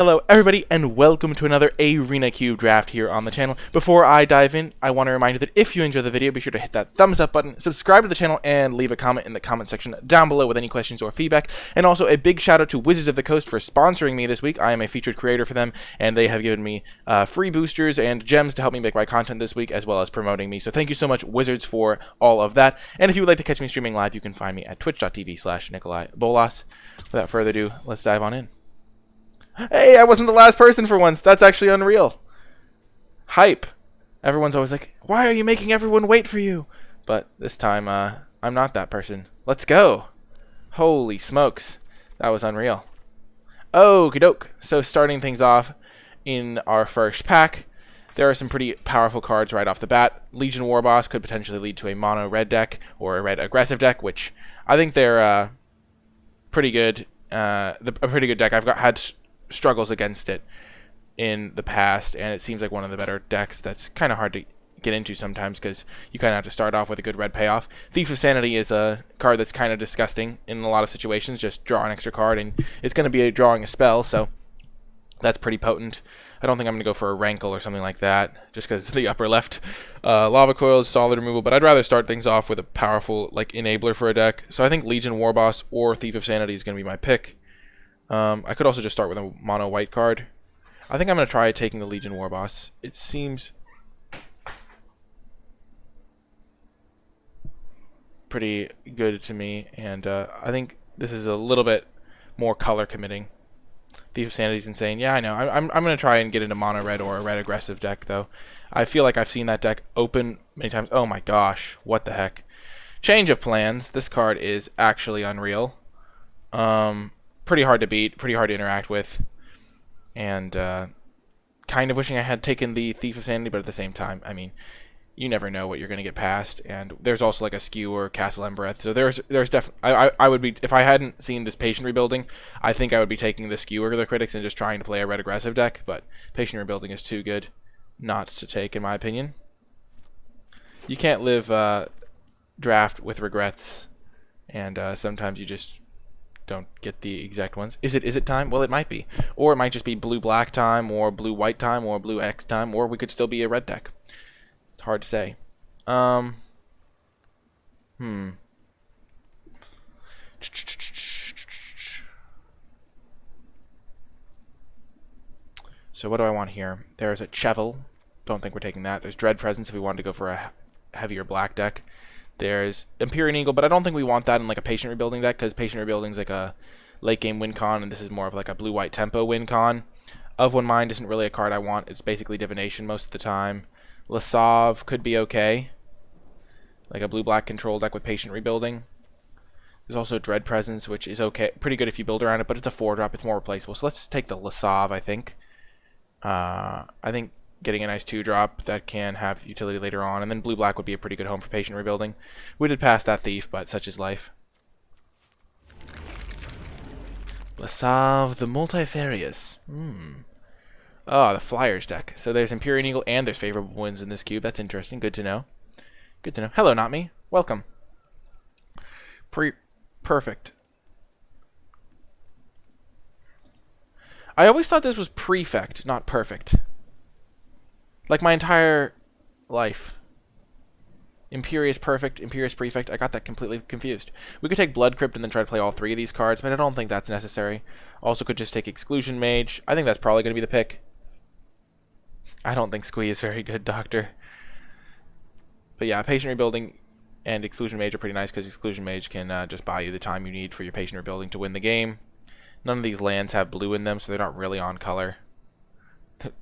Hello everybody and welcome to another Arena Cube draft here on the channel. Before I dive in, I want to remind you that if you enjoy the video, be sure to hit that thumbs up button, subscribe to the channel, and leave a comment in the comment section down below with any questions or feedback. And also a big shout out to Wizards of the Coast for sponsoring me this week. I am a featured creator for them, and they have given me free boosters and gems to help me make my content this week, as well as promoting me. So thank you so much, Wizards, for all of that. And if you would like to catch me streaming live, you can find me at twitch.tv/NicolaiBolas. Without further ado, let's dive on in. Hey, I wasn't the last person for once. That's actually unreal. Hype. Everyone's always like, why are you making everyone wait for you? But this time, I'm not that person. Let's go. Holy smokes. That was unreal. Okie doke. So starting things off in our first pack, there are some pretty powerful cards right off the bat. Legion Warboss could potentially lead to a mono red deck or a red aggressive deck, which I think they're pretty good. A pretty good deck. I've had struggles against it in the past, and it seems like one of the better decks that's kind of hard to get into sometimes because you kind of have to start off with a good red payoff. Thief of Sanity is a card that's kind of disgusting in a lot of situations. Just draw an extra card and it's going to be drawing a spell, so that's pretty potent. I don't think I'm going to go for a Rankle or something like that just because the upper left. Lava Coil is solid removal, but I'd rather start things off with a powerful like enabler for a deck. So I think Legion Warboss or Thief of Sanity is going to be my pick. I could also just start with a mono white card. I think I'm going to try taking the Legion Warboss. It seems pretty good to me, and I think this is a little bit more color committing. Thief of Sanity is insane. Yeah, I know. I'm going to try and get into mono red or a red aggressive deck, though. I feel like I've seen that deck open many times. Oh my gosh, what the heck. Change of plans. This card is actually unreal. Pretty hard to beat, pretty hard to interact with, and kind of wishing I had taken the Thief of Sanity, but at the same time, I mean, you never know what you're going to get past, and there's also like a Skewer, Castle Embereth, so there's definitely, I would be, if I hadn't seen this Patient Rebuilding, I think I would be taking the Skewer of the Critics and just trying to play a red aggressive deck, but Patient Rebuilding is too good not to take, in my opinion. You can't live draft with regrets, and sometimes you just don't get the exact ones. Is it time? Well, it might be. Or it might just be blue-black time, or blue-white time, or blue-X time, or we could still be a red deck. It's hard to say. So what do I want here? There's a Chevel. Don't think we're taking that. There's Dread Presence if we wanted to go for a heavier black deck. There's Empyrean Eagle, but I don't think we want that in like a Patient Rebuilding deck, because Patient Rebuilding is like a late game win con, and this is more of like a blue-white tempo win con. Of One Mind isn't really a card I want. It's basically Divination most of the time. Lasav could be okay, like a blue-black control deck with Patient Rebuilding. There's also Dread Presence, which is okay, pretty good if you build around it, but it's a 4-drop. It's more replaceable. So let's take the Lasav, I think. I think getting a nice 2-drop that can have utility later on, and then blue-black would be a pretty good home for Patient Rebuilding. We did pass that Thief, but such is life. Lasav the Multifarious. Oh, the Flyers deck. So there's Empyrean Eagle and there's favorable wins in this cube. That's interesting. Good to know. Good to know. Hello, not me. Welcome. Perfect. I always thought this was Prefect, not Perfect. Like my entire life. Imperious Perfect, Imperious Prefect. I got that completely confused. We could take Blood Crypt and then try to play all 3 of these cards, but I don't think that's necessary. Also could just take Exclusion Mage. I think that's probably going to be the pick. I don't think Squee is very good, Doctor. But yeah, Patient Rebuilding and Exclusion Mage are pretty nice because Exclusion Mage can just buy you the time you need for your Patient Rebuilding to win the game. None of these lands have blue in them, so they're not really on color.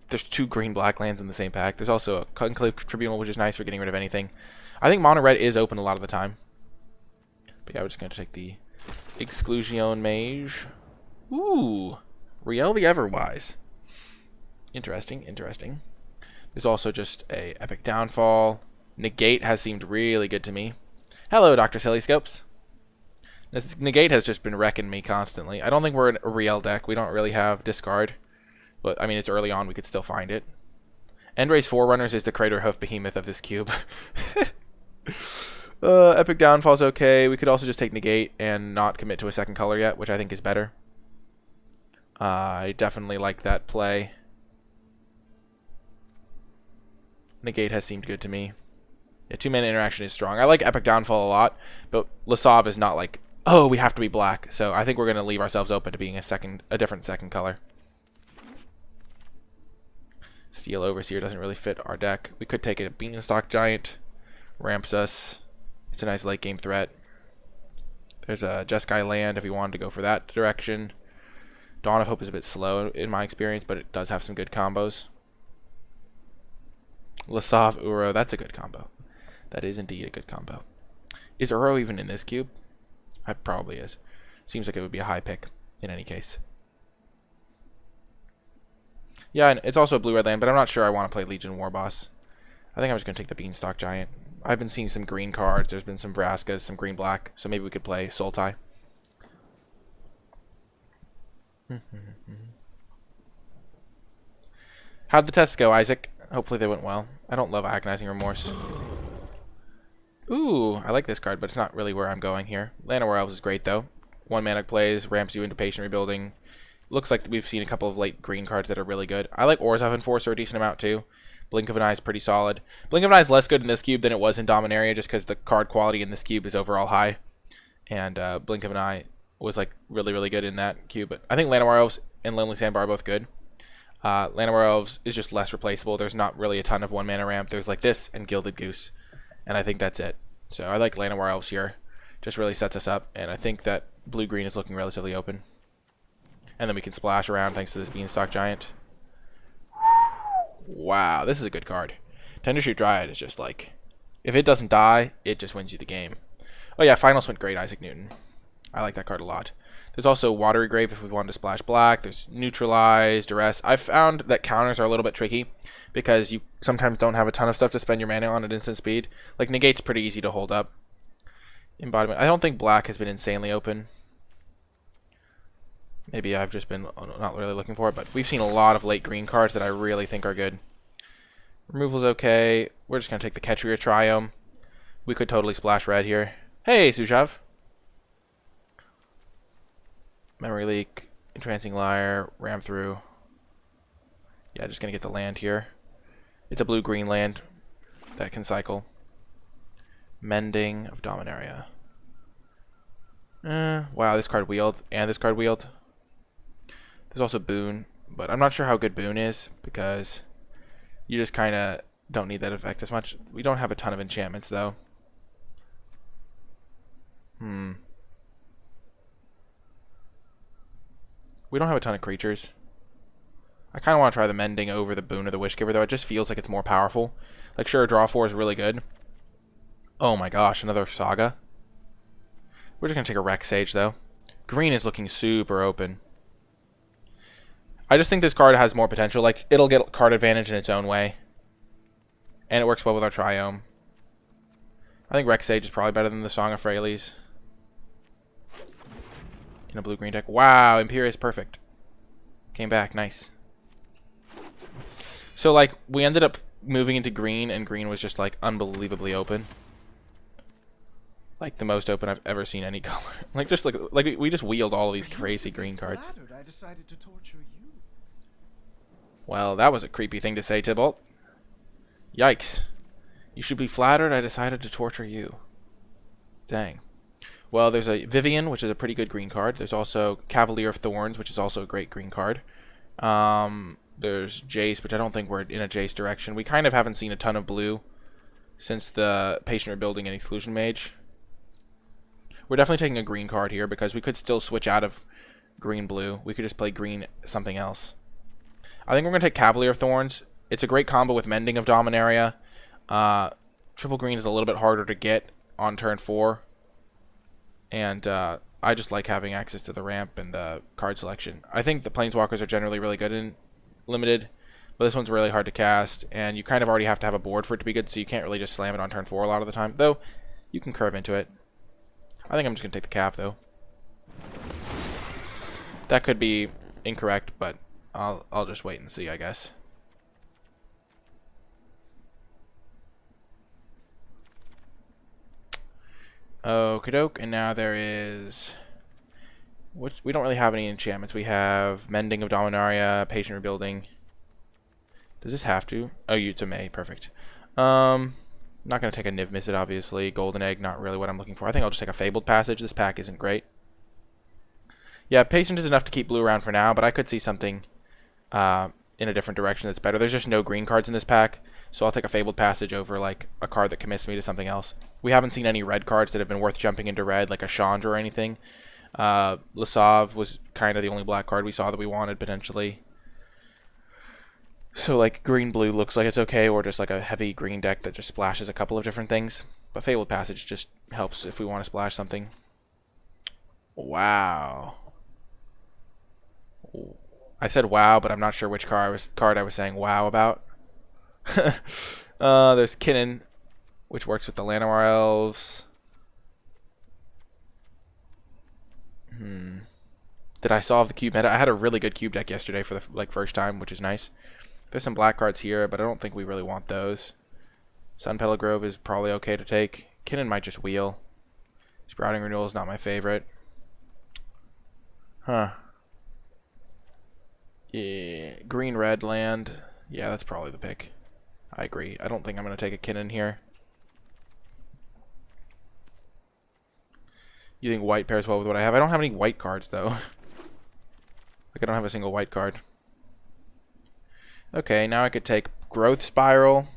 There's 2 green-black lands in the same pack. There's also a Conclave Tribunal, which is nice for getting rid of anything. I think mono red is open a lot of the time. But yeah, we're just going to take the Exclusion Mage. Ooh, Riel the Everwise. Interesting, interesting. There's also just a Epic Downfall. Negate has seemed really good to me. Hello, Dr. Silly Scopes. This Negate has just been wrecking me constantly. I don't think we're in a Riel deck. We don't really have discard. But, I mean, it's early on. We could still find it. Endrace Forerunners is the Craterhoof behemoth of this cube. Epic Downfall's okay. We could also just take Negate and not commit to a second color yet, which I think is better. I definitely like that play. Negate has seemed good to me. Yeah, 2-mana interaction is strong. I like Epic Downfall a lot, but Lasav is not like, oh, we have to be black. So I think we're going to leave ourselves open to being a different second color. Steel Overseer doesn't really fit our deck. We could take a Beanstalk Giant. Ramps us. It's a nice late game threat. There's a Jeskai land if we wanted to go for that direction. Dawn of Hope is a bit slow in my experience, but it does have some good combos. Lasav, Uro, that's a good combo. That is indeed a good combo. Is Uro even in this cube? It probably is. Seems like it would be a high pick in any case. Yeah, and it's also a blue-red land, but I'm not sure I want to play Legion Warboss. I think I'm just going to take the Beanstalk Giant. I've been seeing some green cards. There's been some Vraskas, some green-black, so maybe we could play Sultai. How'd the tests go, Isaac? Hopefully they went well. I don't love Agonizing Remorse. Ooh, I like this card, but it's not really where I'm going here. Llanowar Elves is great, though. 1-mana plays, ramps you into Patient Rebuilding. Looks like we've seen a couple of late green cards that are really good. I like Orzhov Enforcer a decent amount, too. Blink of an Eye is pretty solid. Blink of an Eye is less good in this cube than it was in Dominaria, just because the card quality in this cube is overall high. And Blink of an Eye was like really, really good in that cube. But I think Llanowar Elves and Lonely Sandbar are both good. Llanowar Elves is just less replaceable. There's not really a ton of 1-mana ramp. There's like this and Gilded Goose. And I think that's it. So I like Llanowar Elves here. Just really sets us up. And I think that blue-green is looking relatively open. And then we can splash around thanks to this Beanstalk Giant. Wow, this is a good card. Tendershoot Dryad is just like, if it doesn't die, it just wins you the game. Oh yeah, Finals went great, Isaac Newton. I like that card a lot. There's also Watery Grave if we wanted to splash black. There's Neutralize, Duress. I've found that counters are a little bit tricky because you sometimes don't have a ton of stuff to spend your mana on at instant speed. Like Negate's pretty easy to hold up. Embodiment. I don't think black has been insanely open. Maybe I've just been not really looking for it, but we've seen a lot of late green cards that I really think are good. Removal's okay. We're just going to take the Ketria Triome. We could totally splash red here. Hey, Sujav. Memory Leak, Entrancing Lyre, Ram Through. Yeah, just going to get the land here. It's a blue-green land that can cycle. Mending of Dominaria. Wow, this card wheeled, and this card wheeled. There's also Boon, but I'm not sure how good Boon is, because you just kind of don't need that effect as much. We don't have a ton of enchantments, though. We don't have a ton of creatures. I kind of want to try the Mending over the Boon or the Wishgiver, though. It just feels like it's more powerful. Like, sure, draw 4 is really good. Oh my gosh, another Saga. We're just going to take a Rex Sage, though. Green is looking super open. I just think this card has more potential. Like, it'll get card advantage in its own way. And it works well with our Triome. I think Rex Sage is probably better than the Song of Freyalise. In a blue-green deck. Wow, Imperius perfect. Came back, nice. So, like, we ended up moving into green, and green was just, like, unbelievably open. Like, the most open I've ever seen any color. Like, just, like we just wheeled all of these crazy green cards. I decided to torture you. Well, that was a creepy thing to say, Tybalt. Yikes. You should be flattered I decided to torture you. Dang. Well, there's a Vivian, which is a pretty good green card. There's also Cavalier of Thorns, which is also a great green card. There's Jace, which I don't think we're in a Jace direction. We kind of haven't seen a ton of blue since the Patient Rebuilding and Exclusion Mage. We're definitely taking a green card here because we could still switch out of green-blue. We could just play green something else. I think we're going to take Cavalier of Thorns. It's a great combo with Mending of Dominaria. Triple green is a little bit harder to get on turn 4. And I just like having access to the ramp and the card selection. I think the Planeswalkers are generally really good in Limited, but this one's really hard to cast, and you kind of already have to have a board for it to be good, so you can't really just slam it on turn 4 a lot of the time, though you can curve into it. I think I'm just going to take the cap, though. That could be incorrect, but I'll just wait and see, I guess. Okie doke, and now there is We don't really have any enchantments. We have Mending of Dominaria, Patient Rebuilding. Does this have to? Oh, it's a May. Perfect. Not going to take a Niv Mizzet, obviously. Golden Egg, not really what I'm looking for. I think I'll just take a Fabled Passage. This pack isn't great. Yeah, Patient is enough to keep blue around for now, but I could see something in a different direction that's better. There's just no green cards in this pack, so I'll take a Fabled Passage over like a card that commits me to something else. We haven't seen any red cards that have been worth jumping into red, like a Chandra or anything. Lasav was kind of the only black card we saw that we wanted, potentially. So, like, green-blue looks like it's okay, or just like a heavy green deck that just splashes a couple of different things. But Fabled Passage just helps if we want to splash something. Wow. I said wow, but I'm not sure which card I was saying wow about. There's Kinnan, which works with the Llanowar Elves. Did I solve the cube meta? I had a really good cube deck yesterday for the first time, which is nice. There's some black cards here, but I don't think we really want those. Sunpetal Grove is probably okay to take. Kinnan might just wheel. Sprouting Renewal is not my favorite. Huh. Yeah, green-red land. Yeah, that's probably the pick. I agree. I don't think I'm going to take a Kinnan here. You think white pairs well with what I have? I don't have any white cards, though. Like, I don't have a single white card. Okay, now I could take Growth Spiral.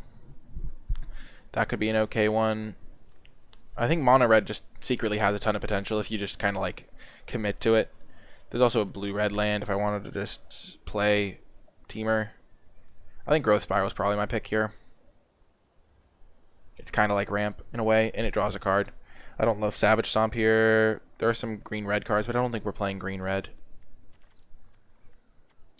That could be an okay one. I think Mono Red just secretly has a ton of potential if you just kind of, like, commit to it. There's also a blue-red land if I wanted to just play Teamer. I think Growth Spiral is probably my pick here. It's kind of like Ramp in a way, and it draws a card. I don't love Savage Stomp here. There are some green-red cards, but I don't think we're playing green-red.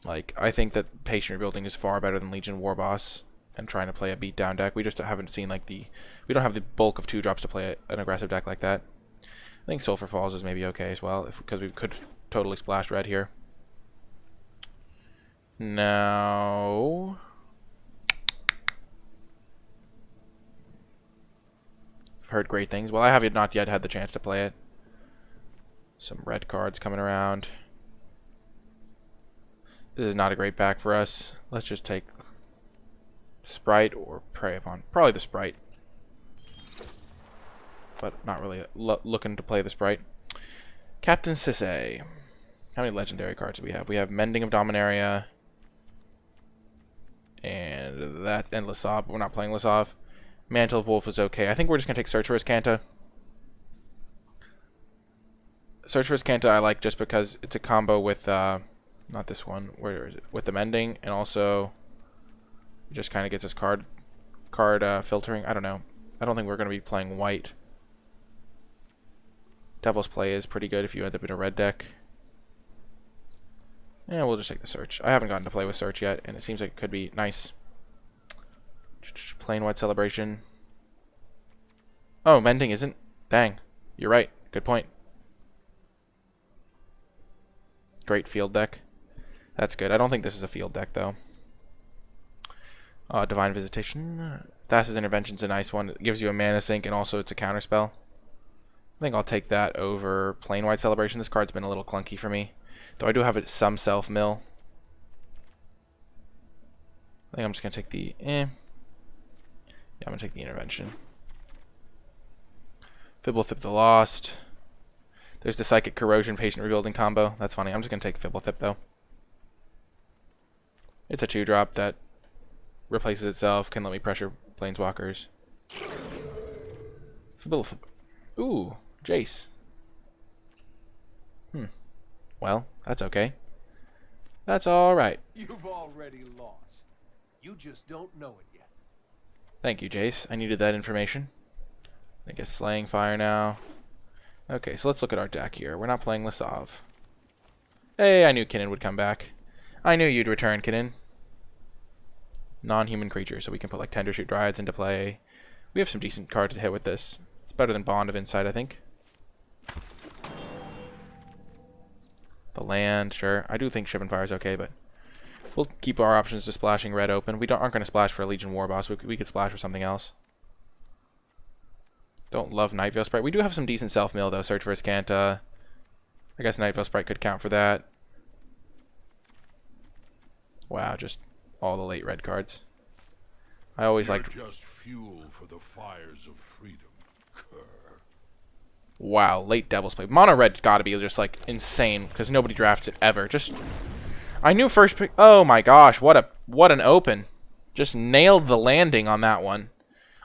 Like, I think that Patient Rebuilding is far better than Legion Warboss and trying to play a beatdown deck. We just haven't seen, like, we don't have the bulk of 2-drops to play an aggressive deck like that. I think Sulphur Falls is maybe okay as well, because we could totally splash red here. Now... I've heard great things. Well, I have not yet had the chance to play it. Some red cards coming around. This is not a great pack for us. Let's just take Sprite or Prey Upon. Probably the Sprite. But not really looking to play the Sprite. Captain Sisay. How many legendary cards do we have? We have Mending of Dominaria. And that, and Lasav. We're not playing Lasav. Mantle of Wolf is okay. I think we're just going to take Searcherous Kanta. Searcherous Kanta I like just because it's a combo with... not this one. Where is it? With the Mending, and also it just kind of gets us card filtering. I don't know. I don't think we're going to be playing white. Devil's Play is pretty good if you end up in a red deck. Yeah, we'll just take the Search. I haven't gotten to play with Search yet, and it seems like it could be nice. Plain White Celebration. Oh, Mending isn't? Dang. You're right. Good point. Great field deck. That's good. I don't think this is a field deck, though. Divine Visitation. Thassa's Intervention's a nice one. It gives you a mana sink, and also it's a counterspell. I think I'll take that over Plain White Celebration. This card's been a little clunky for me. Though I do have some self-mill. I think I'm just going to take the... Yeah, I'm going to take the Intervention. Fibblethip the Lost. There's the Psychic Corrosion Patient Rebuilding combo. That's funny. I'm just going to take Fibblethip, though. It's a 2-drop that replaces itself, can let me pressure Planeswalkers. Fibblethip. Ooh, Jace. Well, that's okay. That's alright. You've already lost. You just don't know it yet. Thank you, Jace. I needed that information. I guess Slaying Fire now. Okay, so let's look at our deck here. We're not playing Lasav. Hey, I knew Kinnan would come back. I knew you'd return, Kinnan. Non-human creature, so we can put like Tendershoot Dryads into play. We have some decent cards to hit with this. It's better than Bond of Insight, I think. The land, sure. I do think Ship and Fire is okay, but we'll keep our options to splashing red open. We aren't going to splash for a Legion Warboss. We could splash for something else. Don't love Night Veil Sprite. We do have some decent self-mill, though. Search for Iskanta. I I guess Night Veil Sprite could count for that. Wow, just all the late red cards. I always You're like. just fuel for the fires of freedom, cur. Wow, late Devil's Play. Mono red's got to be just like insane because nobody drafts it ever. Just, I knew first pick. Oh my gosh, what an open! Just nailed the landing on that one.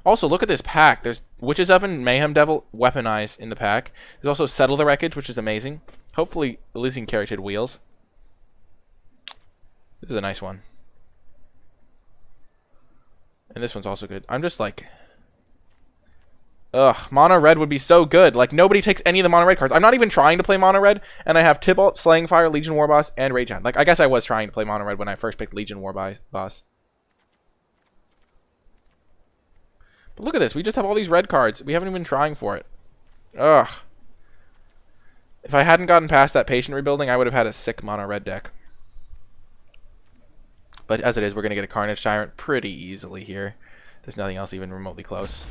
Also, look at this pack. There's Witch's Oven, Mayhem Devil, Weaponize in the pack. There's also Settle the Wreckage, which is amazing. Hopefully, Elysian Carroted Wheels. This is a nice one. And this one's also good. I'm just like... Ugh, Mono Red would be so good. Like, nobody takes any of the Mono Red cards. I'm not even trying to play Mono Red, and I have Tybalt, Slaying Fire, Legion Warboss, and Ragehound. Like, I guess I was trying to play Mono Red when I first picked Legion Warboss. But look at this. We just have all these red cards. We haven't even been trying for it. Ugh. If I hadn't gotten past that Patient Rebuilding, I would have had a sick Mono Red deck. But as it is, we're going to get a Carnage Tyrant pretty easily here. There's nothing else even remotely close.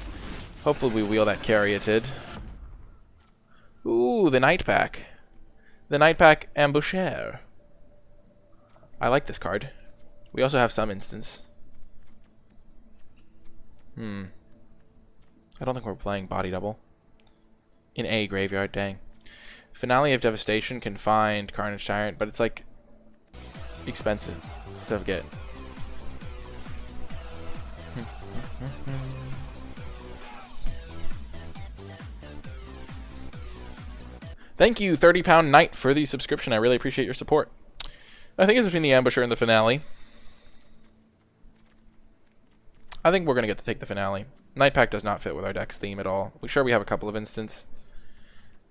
Hopefully we wheel that Caryatid. Ooh, the Night Pack. The Night Pack Embouchure. I like this card. We also have some instance. I don't think we're playing Body Double. In a graveyard, dang. Finale of Devastation can find Carnage Tyrant, but it's like expensive to get. Thank you, 30-pound Knight, for the subscription. I really appreciate your support. I think it's between the Ambusher and the Finale. I think we're going to get to take the Finale. Night Pack does not fit with our deck's theme at all. Sure, we have a couple of instants,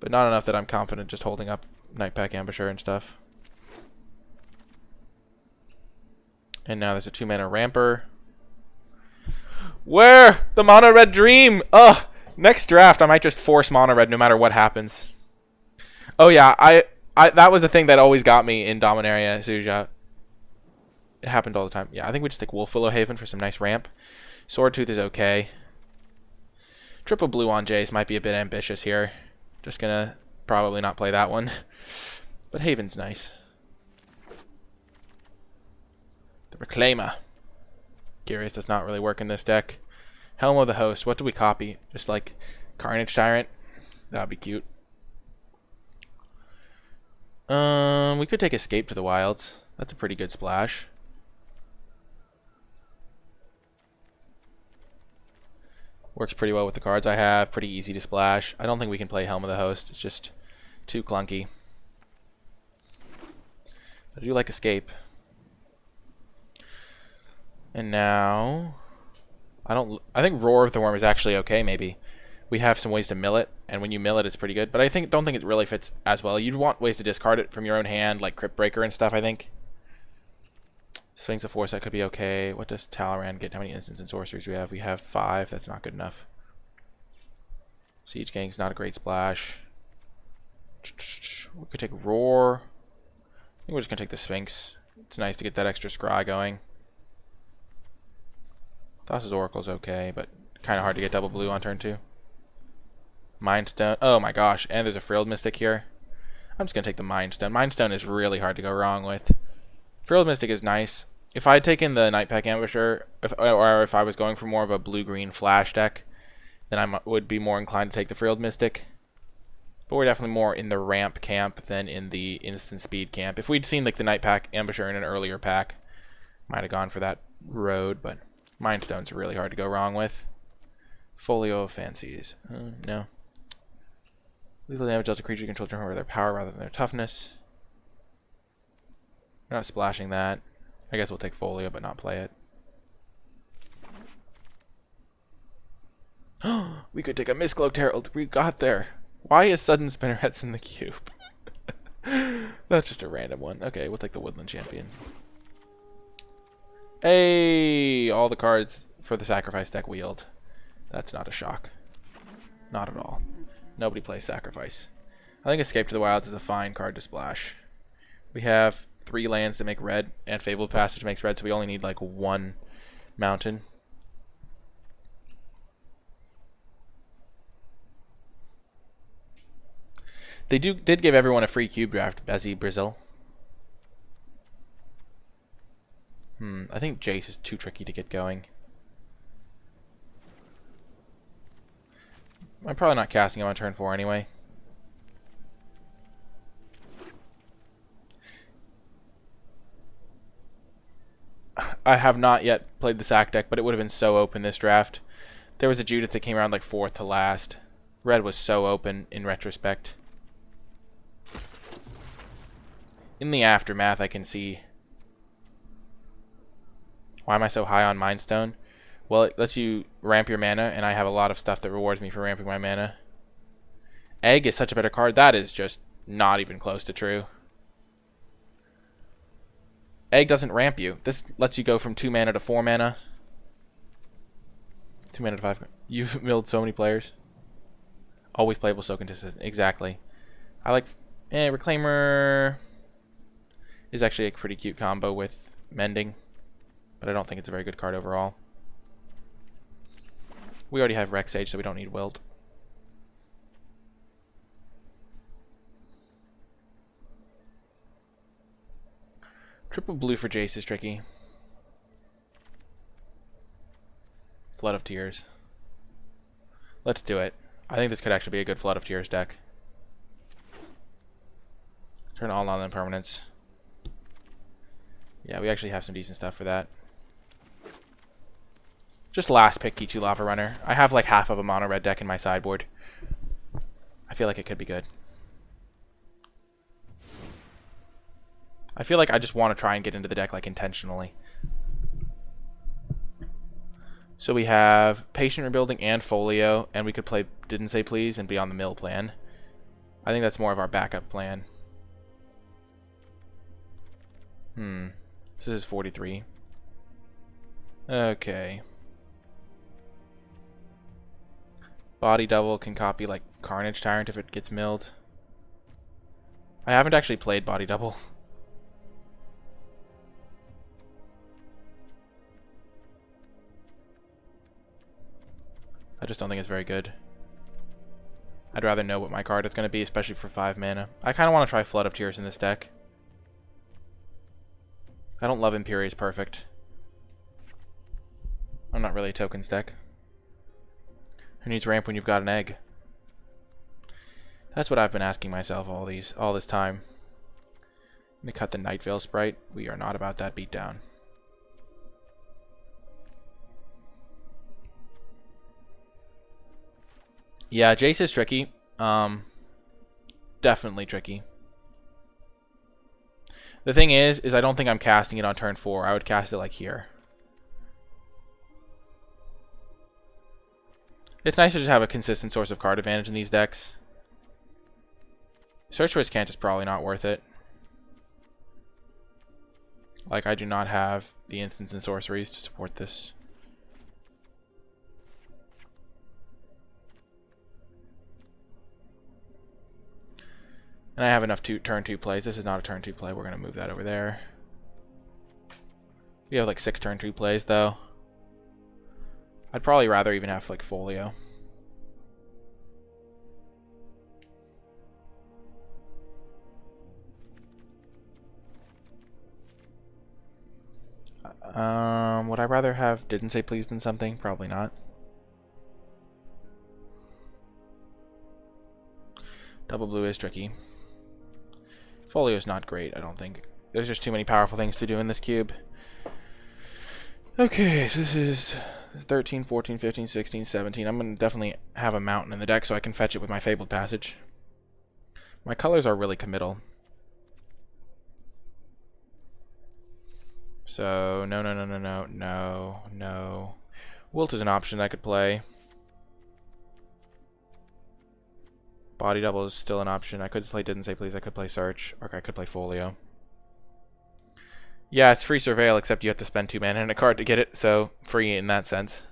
but not enough that I'm confident just holding up Night Pack Ambusher and stuff. And now there's a 2-mana Ramper. Where? The Mono Red Dream! Ugh! Next draft, I might just force Mono Red no matter what happens. Oh yeah, I that was the thing that always got me in Dominaria, Suja. It happened all the time. Yeah, I think we just take Wolf Willow Haven for some nice ramp. Sword Tooth is okay. Triple blue on Jace might be a bit ambitious here. Just gonna probably not play that one. But Haven's nice. The Reclaimer. Gareth does not really work in this deck. Helm of the Host. What do we copy? Just like Carnage Tyrant? That would be cute. We could take Escape to the Wilds. That's a pretty good splash. Works pretty well with the cards I have. Pretty easy to splash. I don't think we can play Helm of the Host. It's just too clunky. But I do like Escape. And now... I think Roar of the Worm is actually okay, maybe. We have some ways to mill it, and when you mill it, it's pretty good. But I don't think it really fits as well. You'd want ways to discard it from your own hand, like Crypt Breaker and stuff, I think. Sphinx of Foresight could be okay. What does Talrand get? How many instants and sorceries we have? We have 5. That's not good enough. Siege Gang's not a great splash. We could take Roar. I think we're just going to take the Sphinx. It's nice to get that extra scry going. Thassa's Oracle's okay, but kind of hard to get double blue on turn 2. Mind Stone. Oh my gosh, and there's a Frilled Mystic here. I'm just going to take the Mind Stone. Mind Stone is really hard to go wrong with. Frilled Mystic is nice. If I had taken the Night Pack Ambusher, or if I was going for more of a blue-green flash deck, then I would be more inclined to take the Frilled Mystic. But we're definitely more in the ramp camp than in the instant speed camp. If we'd seen like the Night Pack Ambusher in an earlier pack, might have gone for that road, but Mind Stone's really hard to go wrong with. Folio of Fancies. No. Lethal damage dealt to creature controlled over their power rather than their toughness. We're not splashing that. I guess we'll take Folio but not play it. We could take a Mistcloaked Herald. We got there. Why is Sudden Spinnerets in the cube? That's just a random one. Okay, we'll take the Woodland Champion. Hey! All the cards for the Sacrifice deck wheeled. That's not a shock. Not at all. Nobody plays Sacrifice. I think Escape to the Wilds is a fine card to splash. We have 3 lands to make red, and Fabled Passage makes red, so we only need like 1 mountain. They did give everyone a free cube draft, Bezzy Brazil. I think Jace is too tricky to get going. I'm probably not casting him on turn 4 anyway. I have not yet played the sack deck, but it would have been so open this draft. There was a Judith that came around like 4th to last. Red was so open in retrospect. In the aftermath, I can see. Why am I so high on Mind Stone? Well, it lets you ramp your mana, and I have a lot of stuff that rewards me for ramping my mana. Egg is such a better card. That is just not even close to true. Egg doesn't ramp you. This lets you go from 2 mana to 4 mana. 2 mana to 5. You've milled so many players. Always playable, so consistent. Exactly. I like... Reclaimer is actually a pretty cute combo with Mending. But I don't think it's a very good card overall. We already have Rex Sage, so we don't need Wilt. Triple blue for Jace is tricky. Flood of Tears. Let's do it. I think this could actually be a good Flood of Tears deck. Turn all on impermanents. Yeah, we actually have some decent stuff for that. Just last pick Kichu Lava Runner. I have like half of a mono red deck in my sideboard. I feel like it could be good. I feel like I just want to try and get into the deck like intentionally. So we have Patient Rebuilding and Folio, and we could play Didn't Say Please and be on the mill plan. I think that's more of our backup plan. This is 43. Okay. Body Double can copy like Carnage Tyrant if it gets milled. I haven't actually played Body Double. I just don't think it's very good. I'd rather know what my card is going to be, especially for 5 mana. I kind of want to try Flood of Tears in this deck. I don't love Imperious Perfect. I'm not really a tokens deck. Who needs ramp when you've got an egg? That's what I've been asking myself all this time. I'm gonna cut the Night Veil Sprite. We are not about that beatdown. Yeah, Jace is tricky. Definitely tricky. The thing is I don't think I'm casting it on turn 4. I would cast it like here. It's nice to just have a consistent source of card advantage in these decks. Search for Cant is probably not worth it. Like, I do not have the instants and sorceries to support this. And I have enough turn 2 plays. This is not a turn 2 play. We're going to move that over there. We have like 6 turn 2 plays, though. I'd probably rather even have like Folio. Would I rather have Didn't Say Please than something? Probably not. Double blue is tricky. Folio is not great, I don't think. There's just too many powerful things to do in this cube. Okay, so this is 13, 14, 15, 16, 17. I'm going to definitely have a mountain in the deck so I can fetch it with my Fabled Passage. My colors are really committal. So, no. Wilt is an option I could play. Body Double is still an option. I could play Didn't Say Please. I could play Search. Or I could play Folio. Yeah, it's free Surveil, except you have to spend 2 mana and a card to get it, so free in that sense.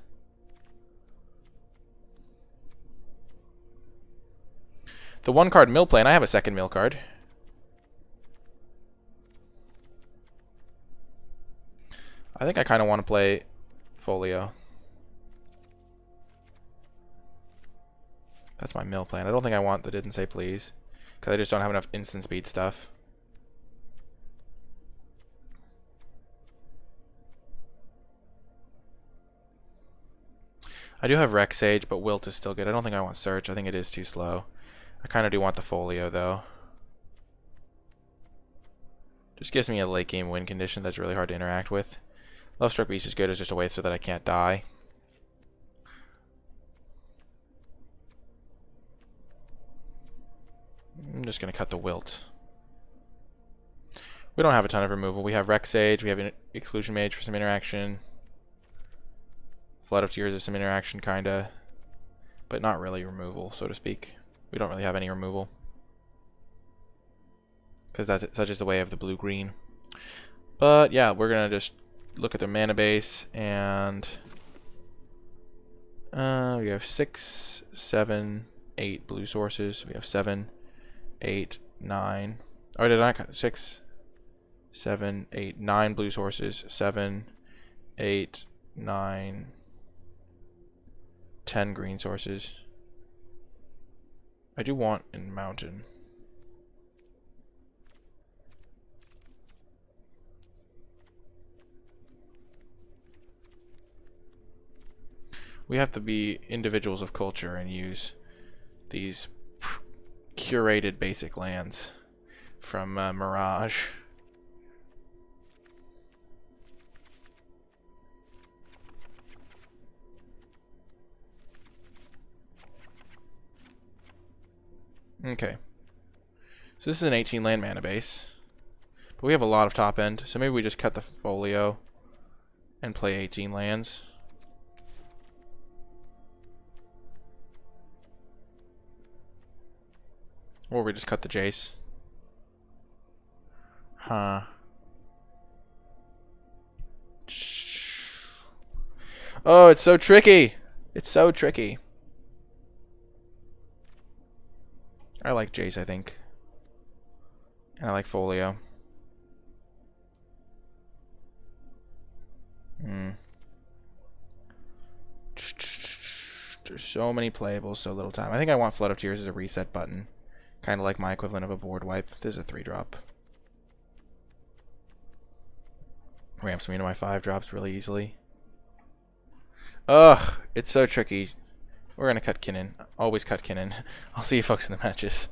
The 1-card mill plan, I have a 2nd mill card. I think I kind of want to play Folio. That's my mill plan. I don't think I want the Didn't Say Please. Because I just don't have enough instant speed stuff. I do have Rec Sage, but Wilt is still good. I don't think I want Search. I think it is too slow. I kind of do want the Folio, though. Just gives me a late game win condition that's really hard to interact with. Love Struck Beast is good. It's just a way so that I can't die. I'm just going to cut the Wilt. We don't have a ton of removal. We have Rec Sage. We have an Exclusion Mage for some interaction. Flood of Tears is some interaction, kinda. But not really removal, so to speak. We don't really have any removal. Because that's just the way of the blue-green. But yeah, we're going to just look at the mana base. And we have 6, 7, 8 blue sources. We have 7, 8, 9. Oh, did I cut 6, 7, 8, 9 blue sources. 7, 8, 9, 10 green sources. I do want in mountain. We have to be individuals of culture and use these curated basic lands from Mirage. Okay. So this is an 18 land mana base. But we have a lot of top end, so maybe we just cut the folio and play 18 lands. Or we just cut the Jace. Huh. Oh, it's so tricky! It's so tricky. I like Jace, I think. And I like Folio. There's so many playables, so little time. I think I want Flood of Tears as a reset button. Kind of like my equivalent of a board wipe. This is a 3-drop. Ramps me into my 5-drops really easily. Ugh, it's so tricky. We're going to cut Kinnan. Always cut Kinnan. I'll see you folks in the matches.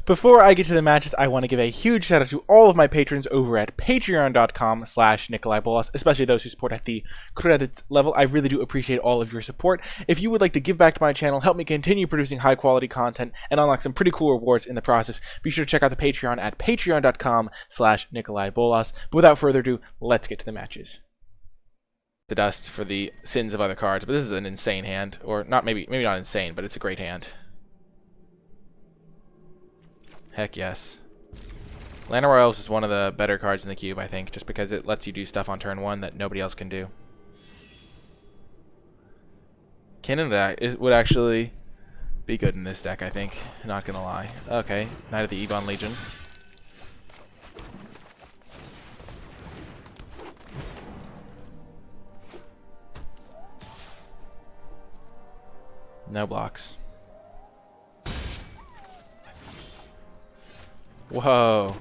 Before I get to the matches, I want to give a huge shout out to all of my patrons over at patreon.com/NicolaiBolas, especially those who support at the credits level. I really do appreciate all of your support. If you would like to give back to my channel, help me continue producing high quality content, and unlock some pretty cool rewards in the process, be sure to check out the Patreon at patreon.com/NicolaiBolas. But without further ado, let's get to the matches. The dust for the sins of other cards, but this is an insane hand. Or not, maybe not insane, but it's a great hand. Heck yes. Land of Royals is one of the better cards in the cube, I think, just because it lets you do stuff on turn 1 that nobody else can do. Kinnan would actually be good in this deck, I think. Not gonna lie. Okay, Knight of the Ebon Legion. No blocks. Whoa.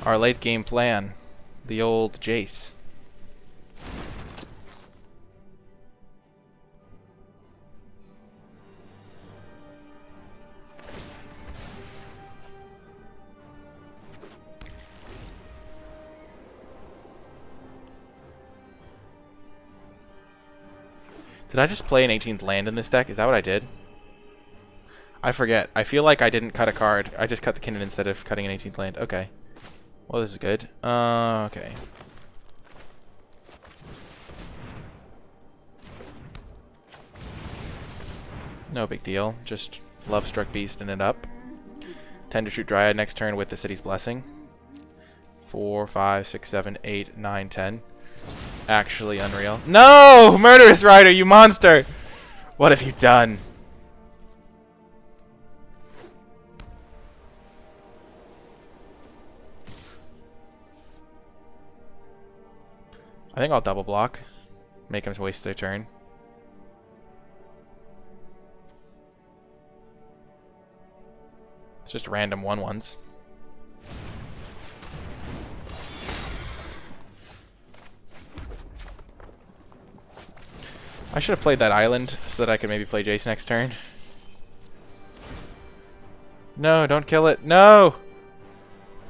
Our late game plan. The old Jace. Did I just play an 18th land in this deck? Is that what I did? I forget. I feel like I didn't cut a card. I just cut the Kinnan instead of cutting an 18th land. Okay. Well, this is good. Okay. No big deal. Just Love Struck Beast in it up. Tend to shoot Dryad next turn with the City's Blessing. 4, 5, 6, 7, 8, 9, 10. Actually unreal. No! Murderous Rider, you monster! What have you done? I think I'll double block. Make them waste their turn. It's just random 1/1s. I should have played that island so that I could maybe play Jace next turn. No, don't kill it. No!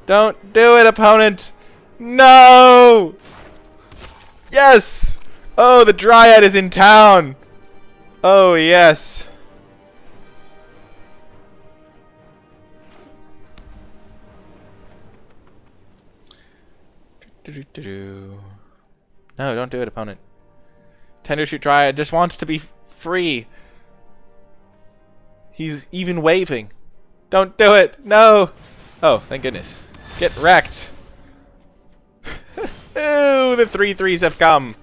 Don't do it, opponent! No! Yes! Oh, the Dryad is in town! Oh, yes. No, don't do it, opponent. Tender Shoot Dryad just wants to be free. He's even waving. Don't do it! No! Oh, thank goodness. Get wrecked! Ooh, the 3/3s have come!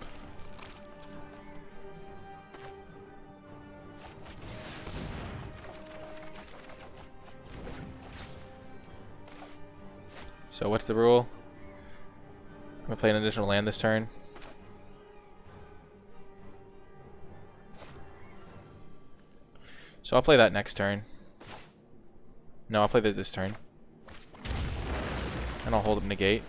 So what's the rule? I'm gonna play an additional land this turn. So I'll play that next turn. No, I'll play that this turn. And I'll hold up negate.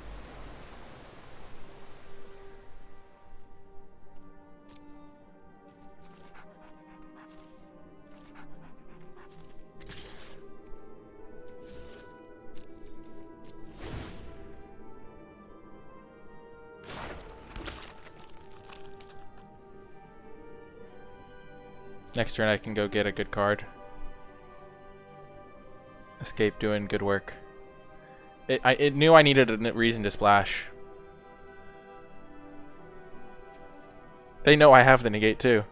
Next turn I can go get a good card. Escape doing good work. It knew I needed a reason to splash. They know I have the negate too.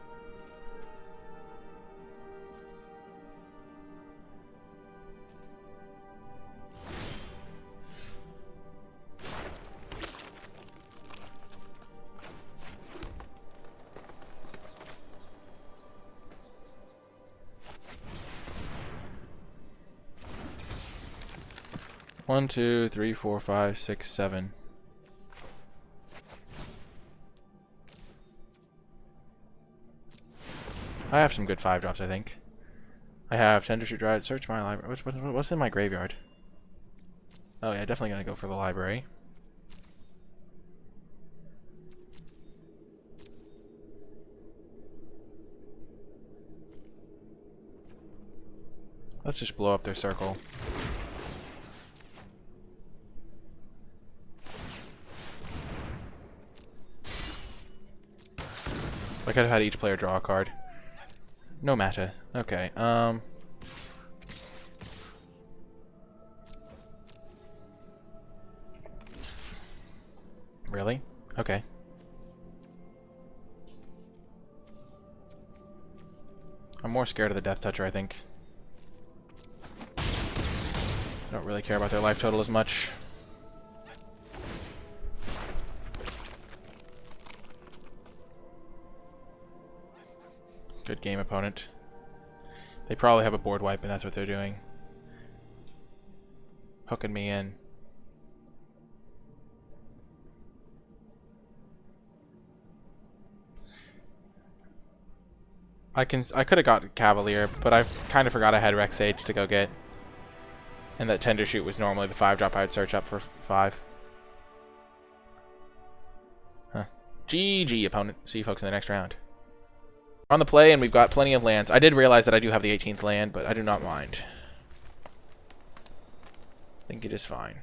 One, two, three, four, five, six, seven. I have some good 5-drops, I think. I have Tender Shoot Dryad. Search my library. What's in my graveyard? Oh yeah, definitely gonna go for the library. Let's just blow up their circle. I could have had each player draw a card. No matter. Okay, Really? Okay. I'm more scared of the Death Toucher, I think. I don't really care about their life total as much. Good game, opponent. They probably have a board wipe, and that's what they're doing. Hooking me in. I could have got Cavalier, but I kind of forgot I had Rex Age to go get. And that Tender Shoot was normally the 5-drop I would search up for 5. Huh. GG, opponent. See you folks in the next round. We're on the play, and we've got plenty of lands. I did realize that I do have the 18th land, but I do not mind. I think it is fine.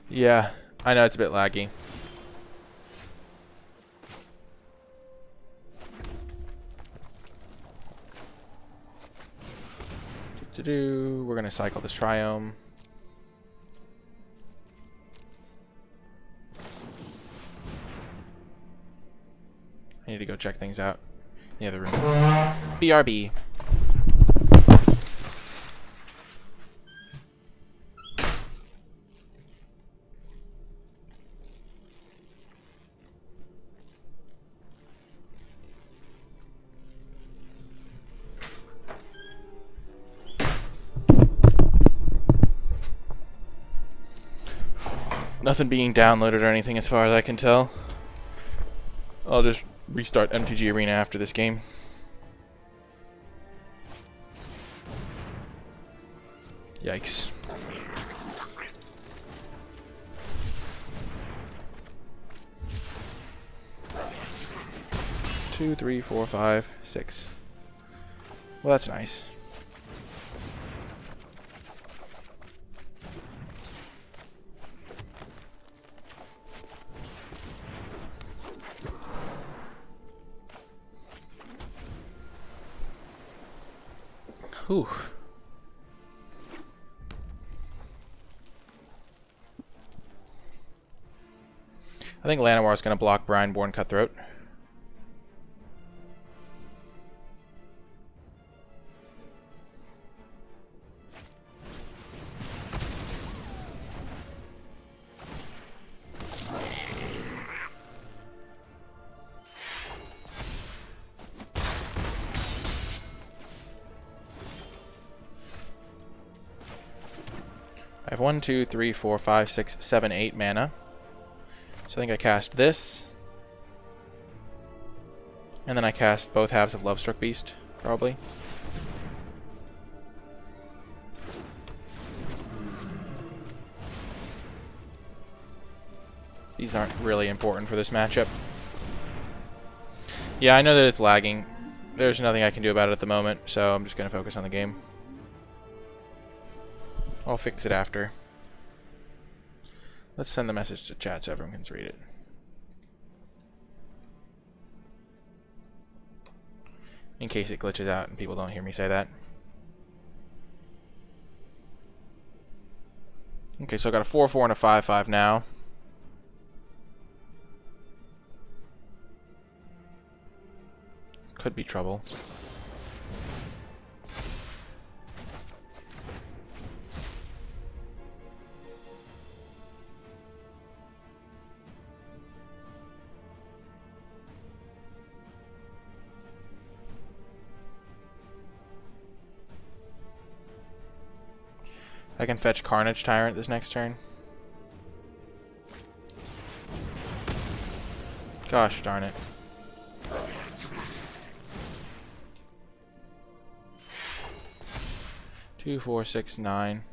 Yeah, I know it's a bit laggy. We're gonna cycle this Triome. I need to go check things out in the other room. BRB. Nothing being downloaded or anything as far as I can tell. I'll just restart MTG Arena after this game. Yikes. 2, 3, 4, 5, 6. Well, that's nice. Whew. I think Llanowar is going to block Brineborn Cutthroat. I have 1, 2, 3, 4, 5, 6, 7, 8 mana. So I think I cast this. And then I cast both halves of Lovestruck Beast, probably. These aren't really important for this matchup. Yeah, I know that it's lagging. There's nothing I can do about it at the moment, so I'm just going to focus on the game. I'll fix it after. Let's send the message to chat so everyone can read it. In case it glitches out and people don't hear me say that. Okay, so I got a 4-4 and a 5-5 now. Could be trouble. I can fetch Carnage Tyrant this next turn. Gosh darn it. Two, 4, 6, 9.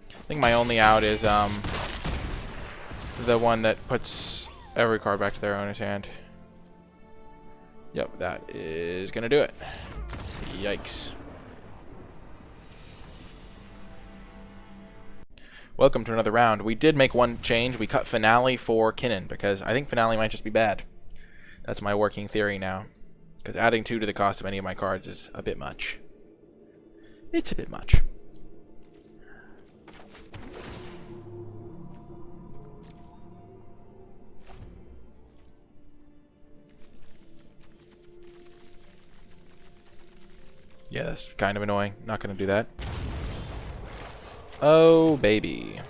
I think my only out is the one that puts every card back to their owner's hand. Yep, that is gonna do it. Yikes. Welcome to another round. We did make one change. We cut Finale for Kinnan because I think Finale might just be bad. That's my working theory now. Because adding 2 to the cost of any of my cards is a bit much. It's a bit much. Yeah, that's kind of annoying. Not going to do that. Oh, baby.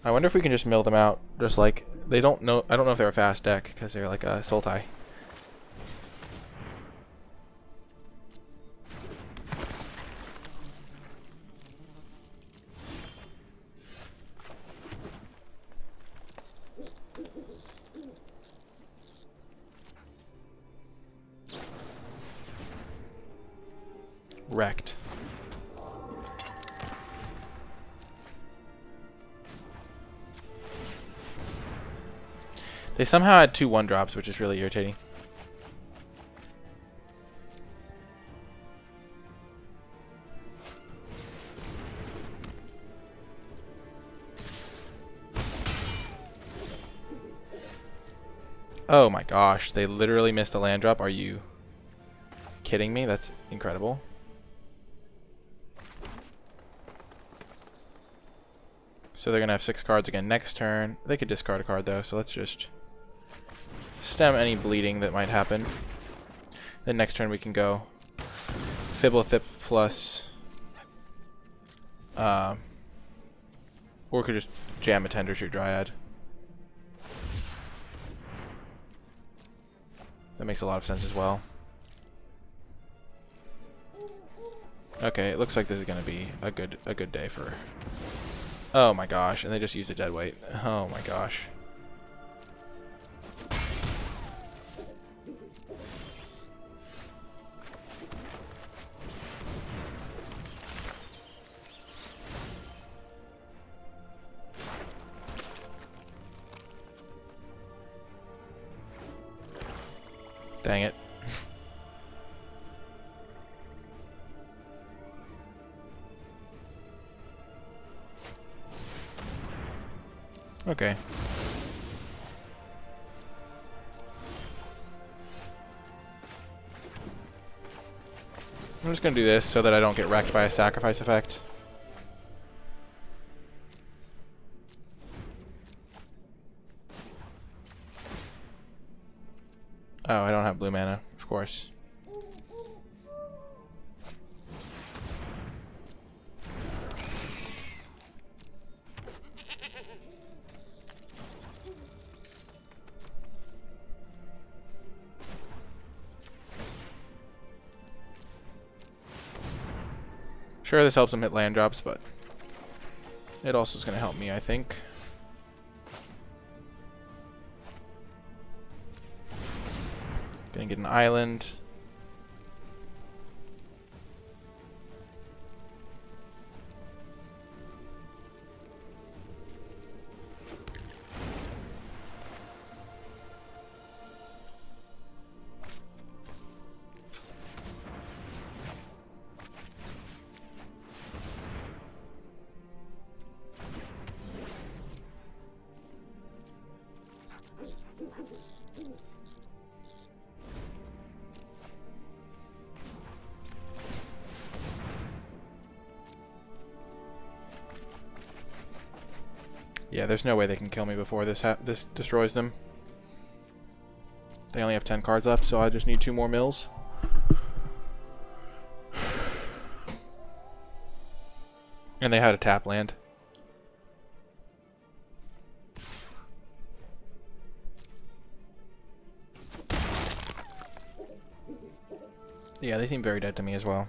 I wonder if we can just mill them out. Just like, they don't know. I don't know if they're a fast deck because they're like a Sultai. Wrecked. They somehow had 2 1-drops, which is really irritating. Oh my gosh, they literally missed a land drop. Are you kidding me? That's incredible. So they're going to have 6 cards again next turn. They could discard a card though, so let's just stem any bleeding that might happen. Then next turn we can go Fibblethip plus... or we could just jam a Tendershoot Dryad. That makes a lot of sense as well. Okay, it looks like this is gonna be a good day for. Oh my gosh! And they just used a dead weight. Oh my gosh. Dang it. Okay. I'm just gonna do this so that I don't get wrecked by a sacrifice effect. Oh, I don't have blue mana, of course. Sure, this helps him hit land drops, but it also is going to help me, I think. Gonna get an island. Yeah, there's no way they can kill me before this destroys them. They only have 10 cards left, so I just need 2 more mills. And they had a tap land. Yeah, they seem very dead to me as well.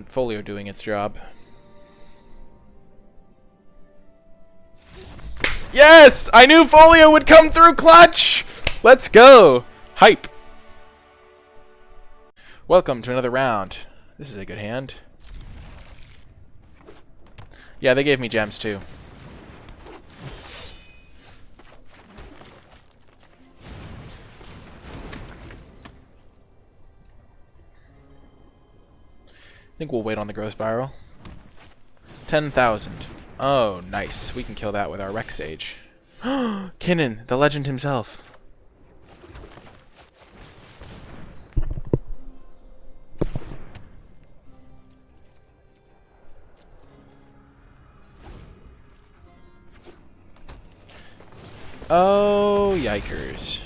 Folio doing its job. Yes! I knew Folio would come through clutch! Let's go! Hype! Welcome to another round. This is a good hand. Yeah, they gave me gems too. I think we'll wait on the growth spiral. 10,000. Oh, nice. We can kill that with our Rex Sage. Kinnan, the legend himself. Oh, yikers.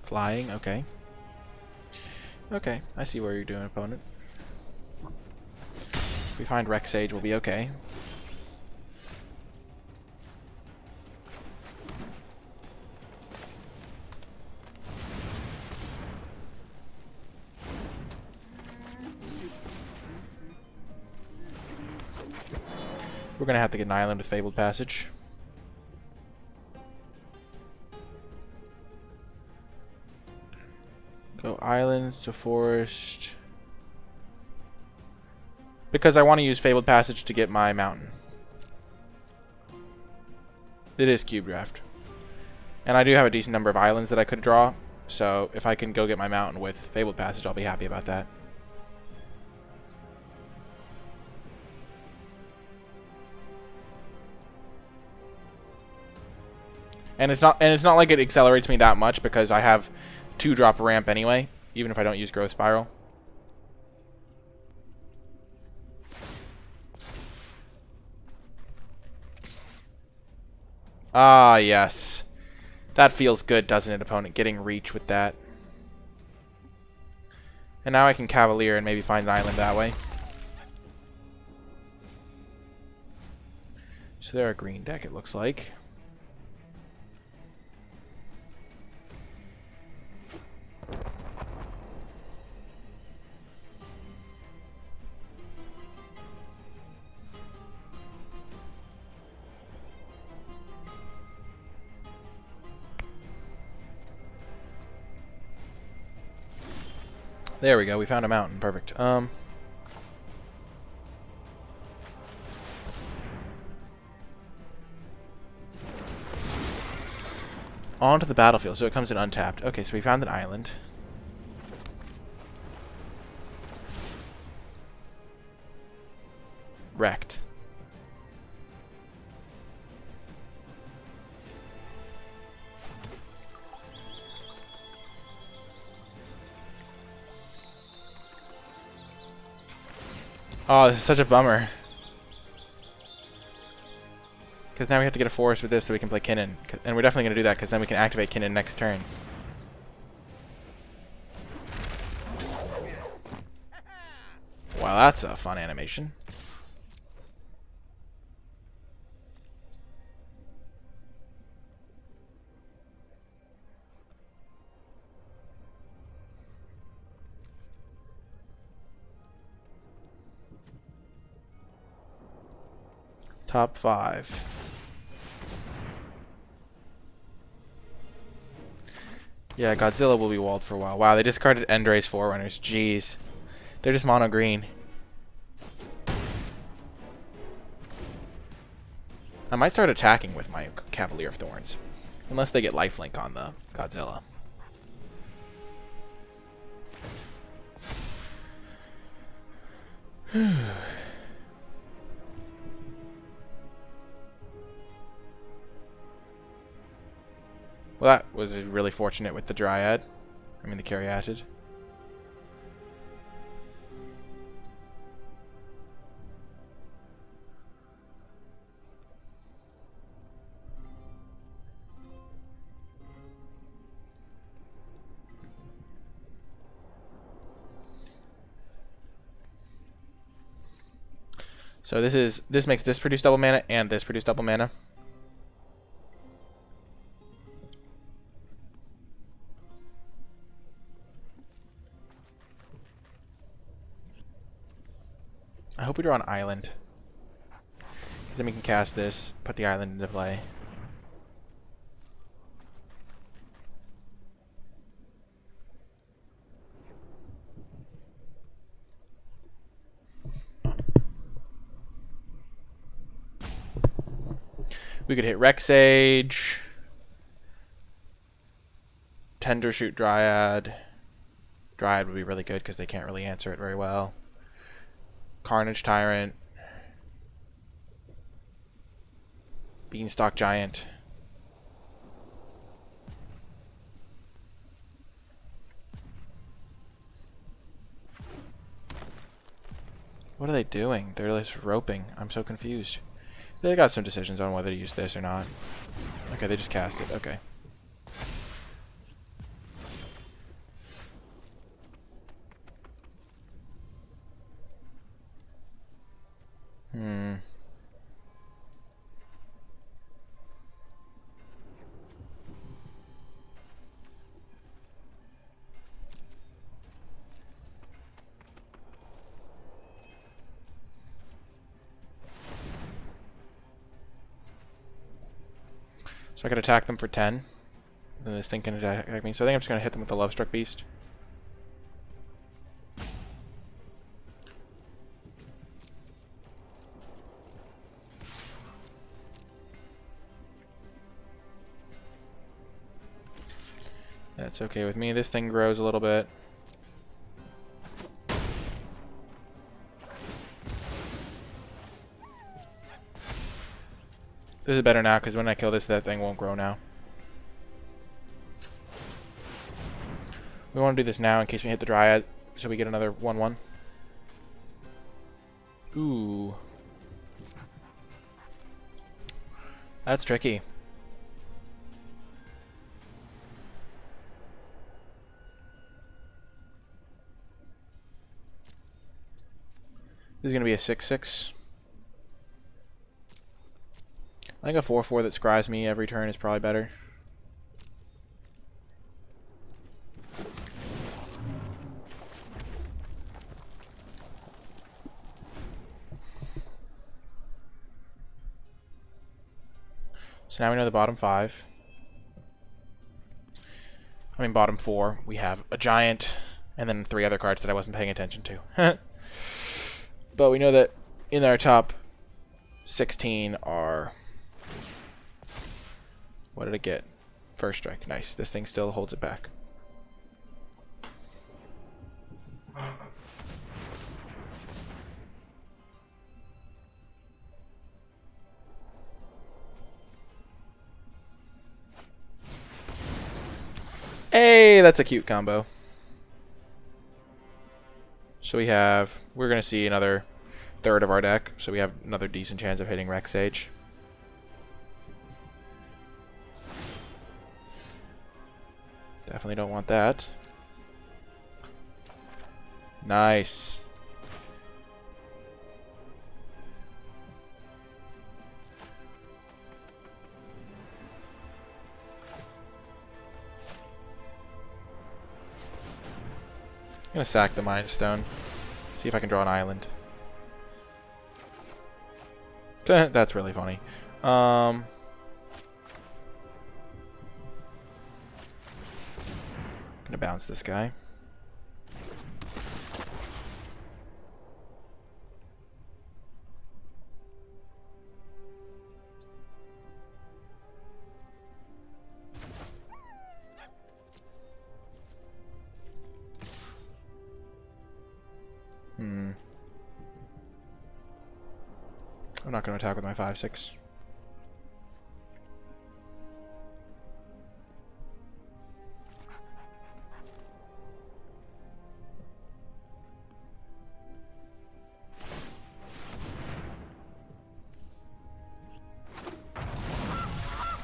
Flying, okay. Okay, I see where you're doing, opponent. If we find Rex Sage, we'll be okay. We're gonna have to get an island with Fabled Passage. Go island to forest. Because I want to use Fabled Passage to get my mountain. It is cube draft. And I do have a decent number of islands that I could draw. So if I can go get my mountain with Fabled Passage, I'll be happy about that. And it's not like it accelerates me that much because I have 2-drop ramp anyway, even if I don't use Growth Spiral. Ah, yes. That feels good, doesn't it, opponent? Getting reach with that. And now I can Cavalier and maybe find an island that way. So they're a green deck, it looks like. There we go. We found a mountain. Perfect. Onto the battlefield. So it comes in untapped. Okay, so we found an island. Wrecked. Oh, this is such a bummer. Because now we have to get a forest with this so we can play Kinnan. And we're definitely going to do that because then we can activate Kinnan next turn. Wow, that's a fun animation. Top 5. Yeah, Godzilla will be walled for a while. Wow, they discarded Endray's Forerunners. Jeez. They're just mono green. I might start attacking with my Cavalier of Thorns. Unless they get lifelink on the Godzilla. Well, that was really fortunate with the Dryad. I mean, the Caryatid. So this makes this produce double mana and this produce double mana. I hope we draw an island. Then we can cast this, put the island into play. We could hit Rexage, Tender Shoot Dryad. Dryad would be really good because they can't really answer it very well. Carnage Tyrant. Beanstalk Giant. What are they doing? They're just roping. I'm so confused. They got some decisions on whether to use this or not. Okay, they just cast it. Okay. So I could attack them for 10. Then this thing can attack me. So I think I'm just going to hit them with the Lovestruck Beast. That's okay with me. This thing grows a little bit. This is better now, because when I kill this, that thing won't grow now. We want to do this now in case we hit the Dryad, so we get another 1/1. Ooh. That's tricky. This is going to be a 6/6. I think a 4/4 that scries me every turn is probably better. So now we know the bottom 5. I mean bottom 4. We have a giant, And then 3 other cards that I wasn't paying attention to. But we know that in our top 16 are... What did it get? First strike. Nice. This thing still holds it back. Hey, that's a cute combo. So we're going to see another third of our deck, so we have another decent chance of hitting Rex Sage. Definitely don't want that. Nice. I'm gonna sack the Mind Stone. See if I can draw an island. That's really funny. Gonna bounce this guy. I'm not going to attack with my 5/6.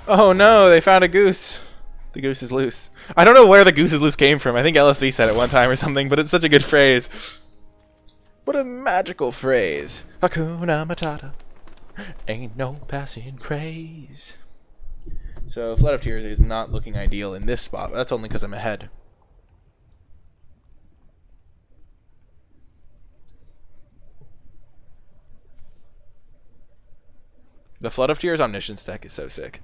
Oh no, they found a goose. The goose is loose. I don't know where the goose is loose came from. I think LSV said it one time or something, but it's such a good phrase. What a magical phrase. Hakuna Matata. Ain't no passing craze. So Flood of Tears is not looking ideal in this spot, but that's only because I'm ahead. The Flood of Tears Omniscience deck is so sick.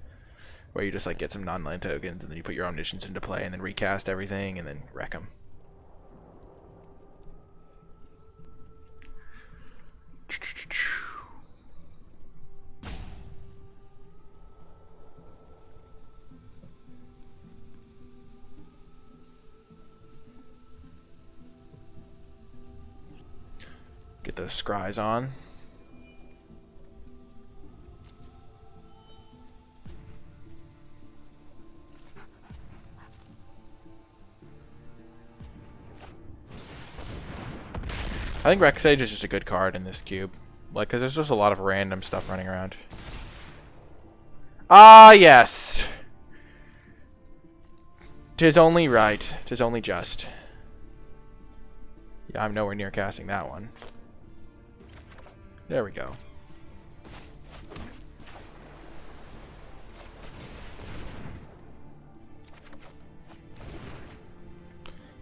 Where you just like get some non-land tokens and then you put your Omniscience into play and then recast everything and then wreck them. Get those scries on. I think Rex Sage is just a good card in this cube. Like, because there's just a lot of random stuff running around. Ah, yes! 'Tis only right. 'Tis only just. Yeah, I'm nowhere near casting that one. There we go.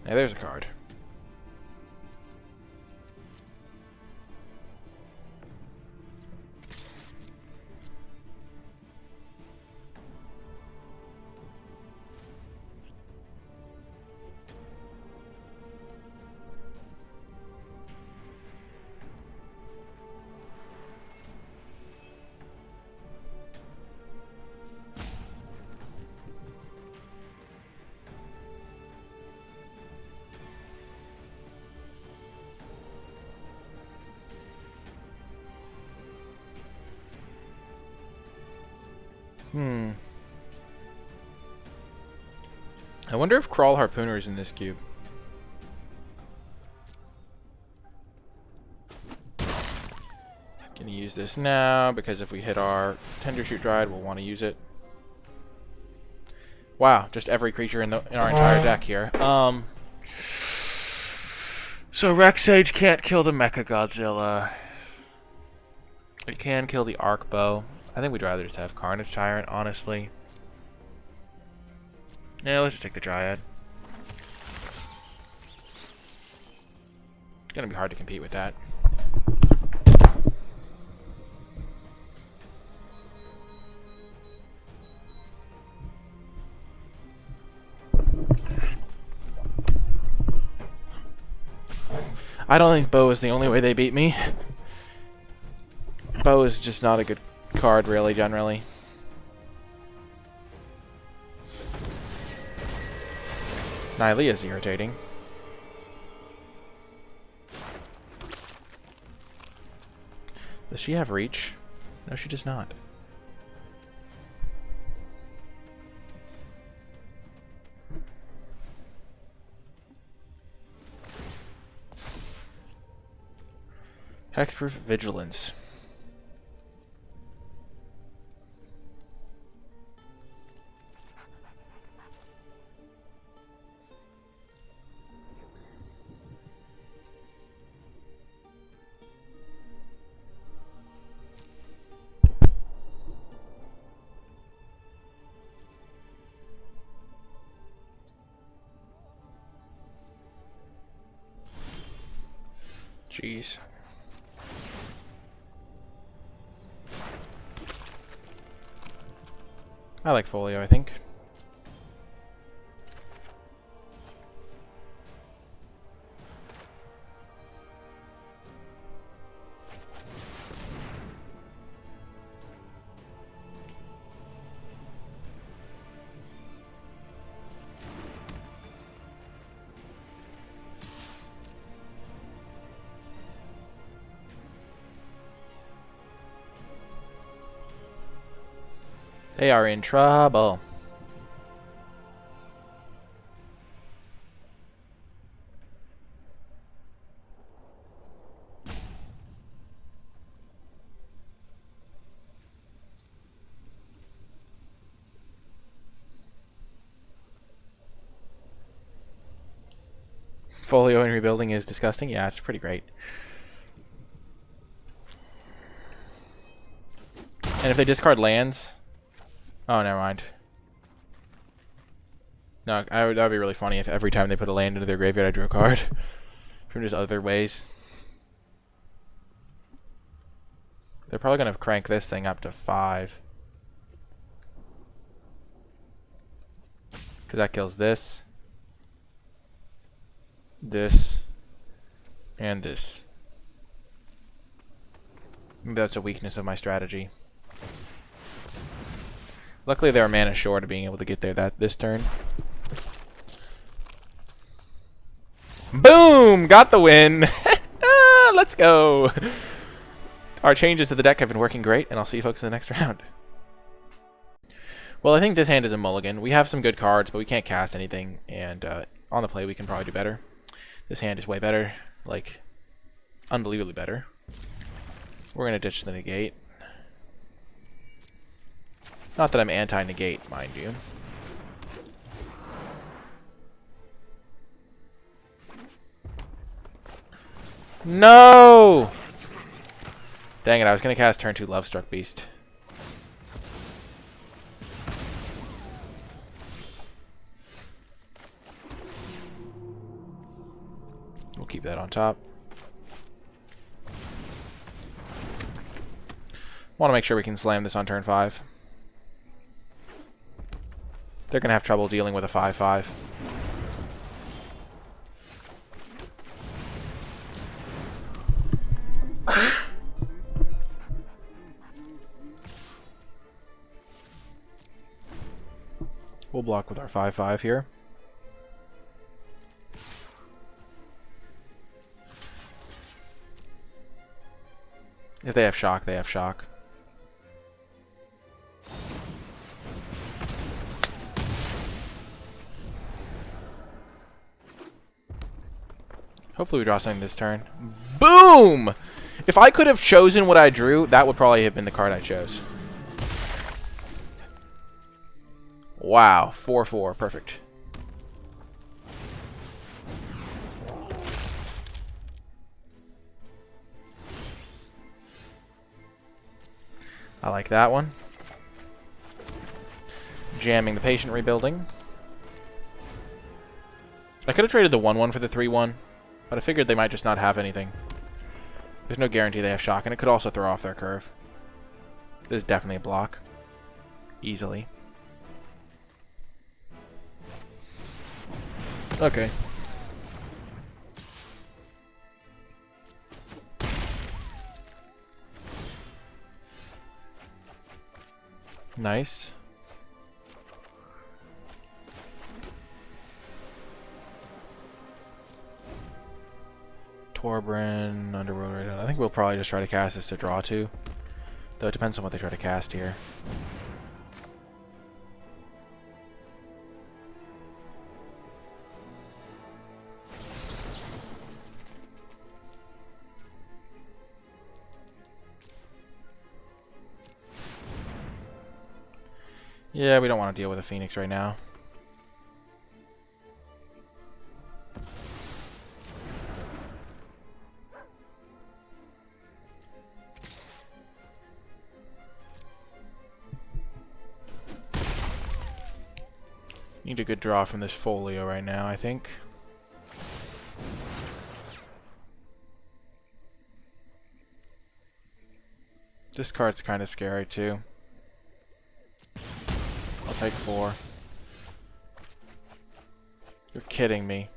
Hey, there's a card. I wonder if Crawl Harpooner is in this cube. Gonna use this now because if we hit our Tender Shoot Dryad, we'll want to use it. Wow, just every creature in our entire deck here. So Rex Sage can't kill the Mecha Godzilla. It can kill the Arc Bow. I think we'd rather just have Carnage Tyrant, honestly. Yeah, let's just take the Dryad. It's gonna be hard to compete with that. I don't think Bow is the only way they beat me. Bow is just not a good card, really, generally. Nylea is irritating. Does she have reach? No, she does not. Hexproof Vigilance. Jeez. I like Folio, I think. They are in trouble. Folio and rebuilding is disgusting. Yeah, it's pretty great. And if they discard lands... Oh, never mind. No, that would be really funny if every time they put a land into their graveyard I drew a card. From just other ways. They're probably going to crank this thing up to 5. Because that kills this. This. And this. That's a weakness of my strategy. Luckily they were mana short of being able to get there this turn. Boom! Got the win! Let's go! Our changes to the deck have been working great, and I'll see you folks in the next round. Well, I think this hand is a mulligan. We have some good cards, but we can't cast anything, and on the play we can probably do better. This hand is way better. Like, unbelievably better. We're going to ditch the negate. Not that I'm anti-negate, mind you. No! Dang it, I was going to cast turn 2 Lovestruck Beast. We'll keep that on top. Want to make sure we can slam this on turn 5. They're going to have trouble dealing with a 5/5. We'll block with our 5/5 here. If they have shock, they have shock. Hopefully we draw something this turn. Boom! If I could have chosen what I drew, that would probably have been the card I chose. Wow, 4/4, perfect. I like that one. Jamming the Patient Rebuilding. I could have traded the 1/1 for the 3/1, but I figured they might just not have anything. There's no guarantee they have shock, and it could also throw off their curve. This is definitely a block. Easily. Okay. Nice. Torbran, Underworld Radar. I think we'll probably just try to cast this to draw 2. Though it depends on what they try to cast here. Yeah, we don't want to deal with a Phoenix right now. Need a good draw from this Folio right now, I think. This card's kind of scary too. I'll take 4. You're kidding me.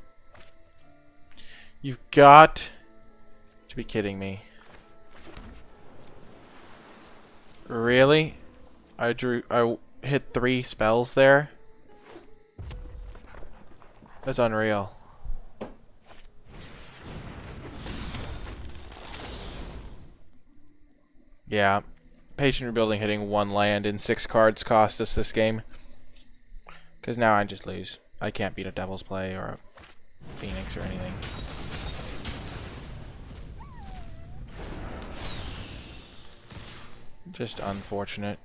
You've got to be kidding me. Really? I hit 3 spells there? That's unreal. Yeah. Patient Rebuilding hitting 1 land and 6 cards cost us this game. Because now I just lose. I can't beat a Devil's Play or a Phoenix or anything. Just unfortunate.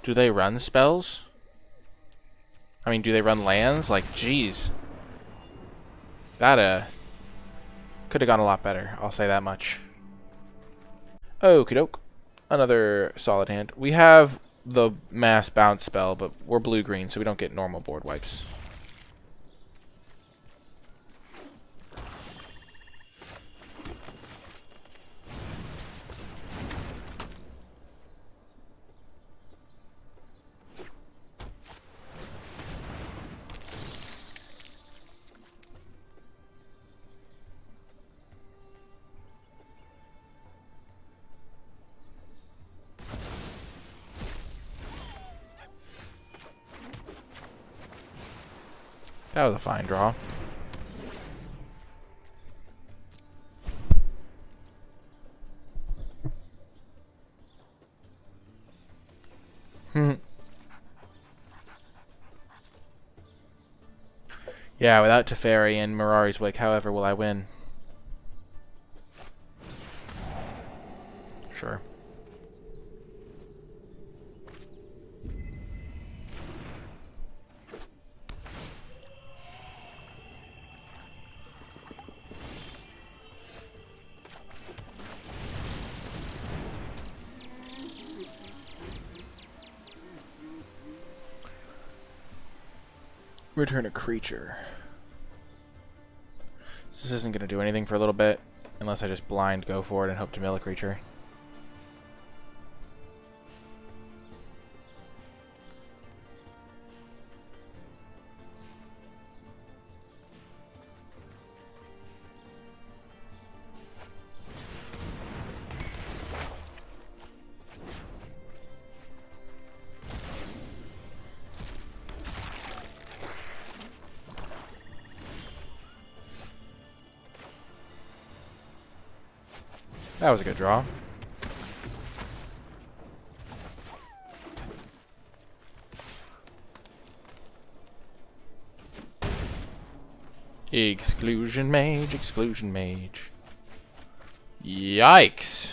Do they run spells? I mean, do they run lands? Like, jeez. That, could have gone a lot better. I'll say that much. Okie doke. Another solid hand. We have the mass bounce spell, but we're blue-green, so we don't get normal board wipes. That was a fine draw. Yeah, without Teferi and Mirari's Wake, however, will I win? Sure. Return a creature. This isn't going to do anything for a little bit, unless I just blind go for it and hope to mill a creature. That was a good draw. Exclusion Mage, Exclusion Mage. Yikes.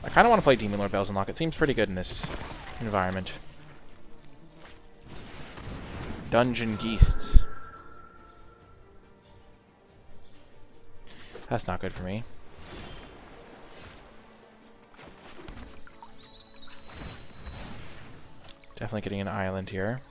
I kind of want to play Demon Lord Bells and Lock. It seems pretty good in this environment. Dungeon Geasts. That's not good for me. Definitely getting an island here.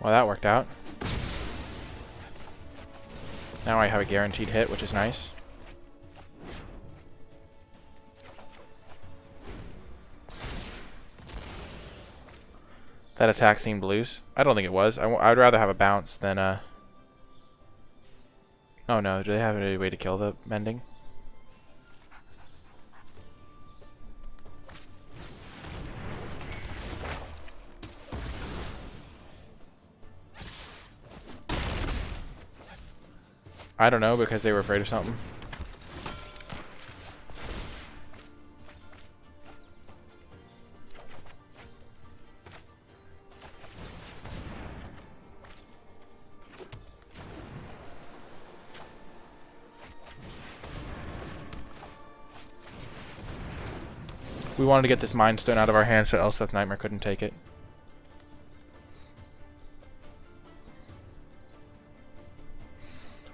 Well, that worked out. Now I have a guaranteed hit, which is nice. That attack seemed loose. I don't think it was. I'd rather have a bounce than a... Oh no, do they have any way to kill the mending? I don't know, because they were afraid of something. We wanted to get this Mind Stone out of our hands so Elseth Nightmare couldn't take it.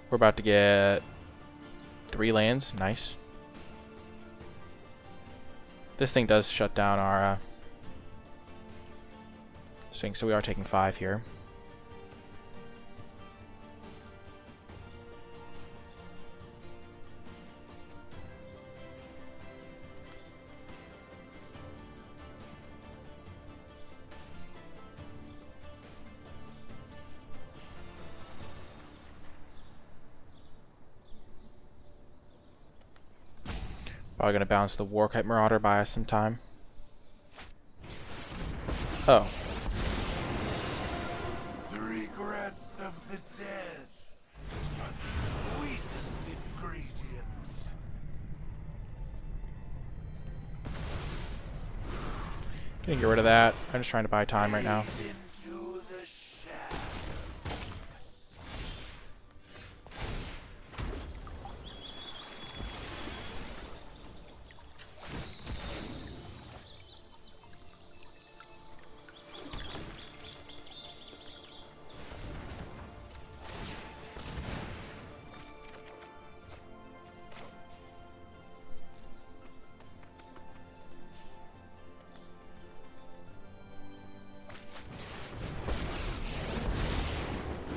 We're about to get 3 lands. Nice. This thing does shut down our Sphinx, so we are taking 5 here. Probably gonna bounce the Warkite Marauder, buy us some time. Oh. The regrets of the dead are the sweetest ingredient. Gonna get rid of that. I'm just trying to buy time right now. Into the shadows.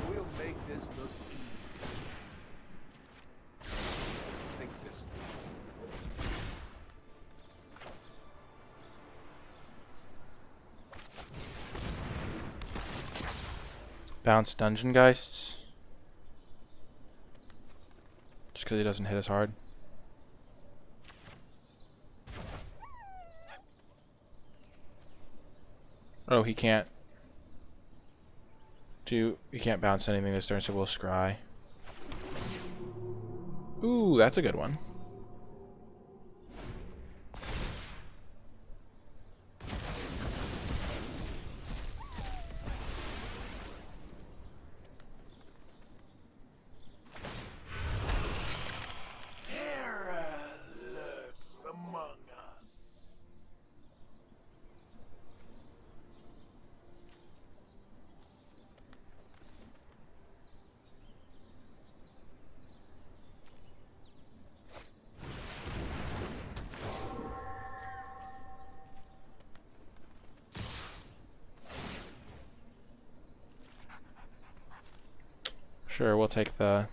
We'll make this look easy. Think this through. Bounce Dungeon Geists. Just because he doesn't hit as hard. Oh, he can't bounce anything this turn, so we'll scry. Ooh, that's a good one. Terror lurks among us. Sure, we'll take the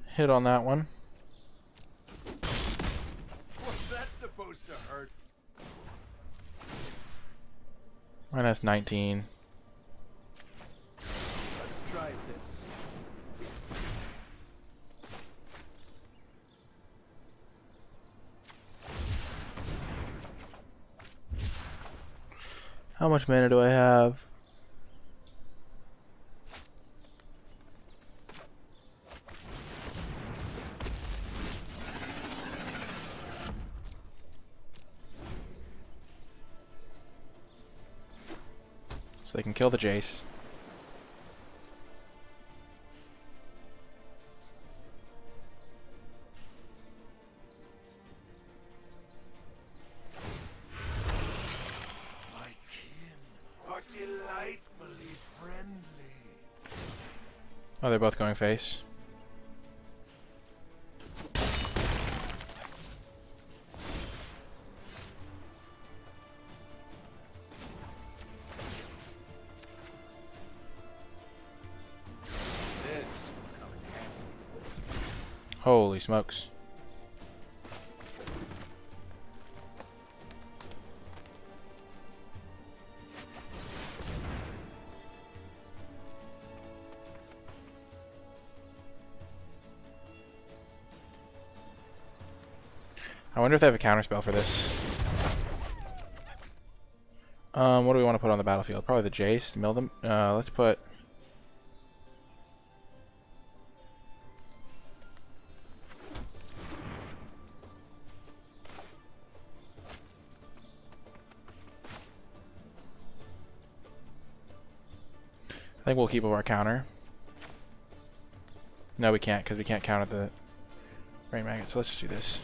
hit on that one. What's that supposed to hurt? Minus 19. Let's try this. How much mana do I have? So they can kill the Jace. My kin are delightfully friendly. Oh, they're both going face. Holy smokes. I wonder if they have a counterspell for this. What do we want to put on the battlefield? Probably the Jace. Mill them. Let's put... I think we'll keep up our counter. No, we can't, because we can't counter the Rain Magnet, so let's just do this.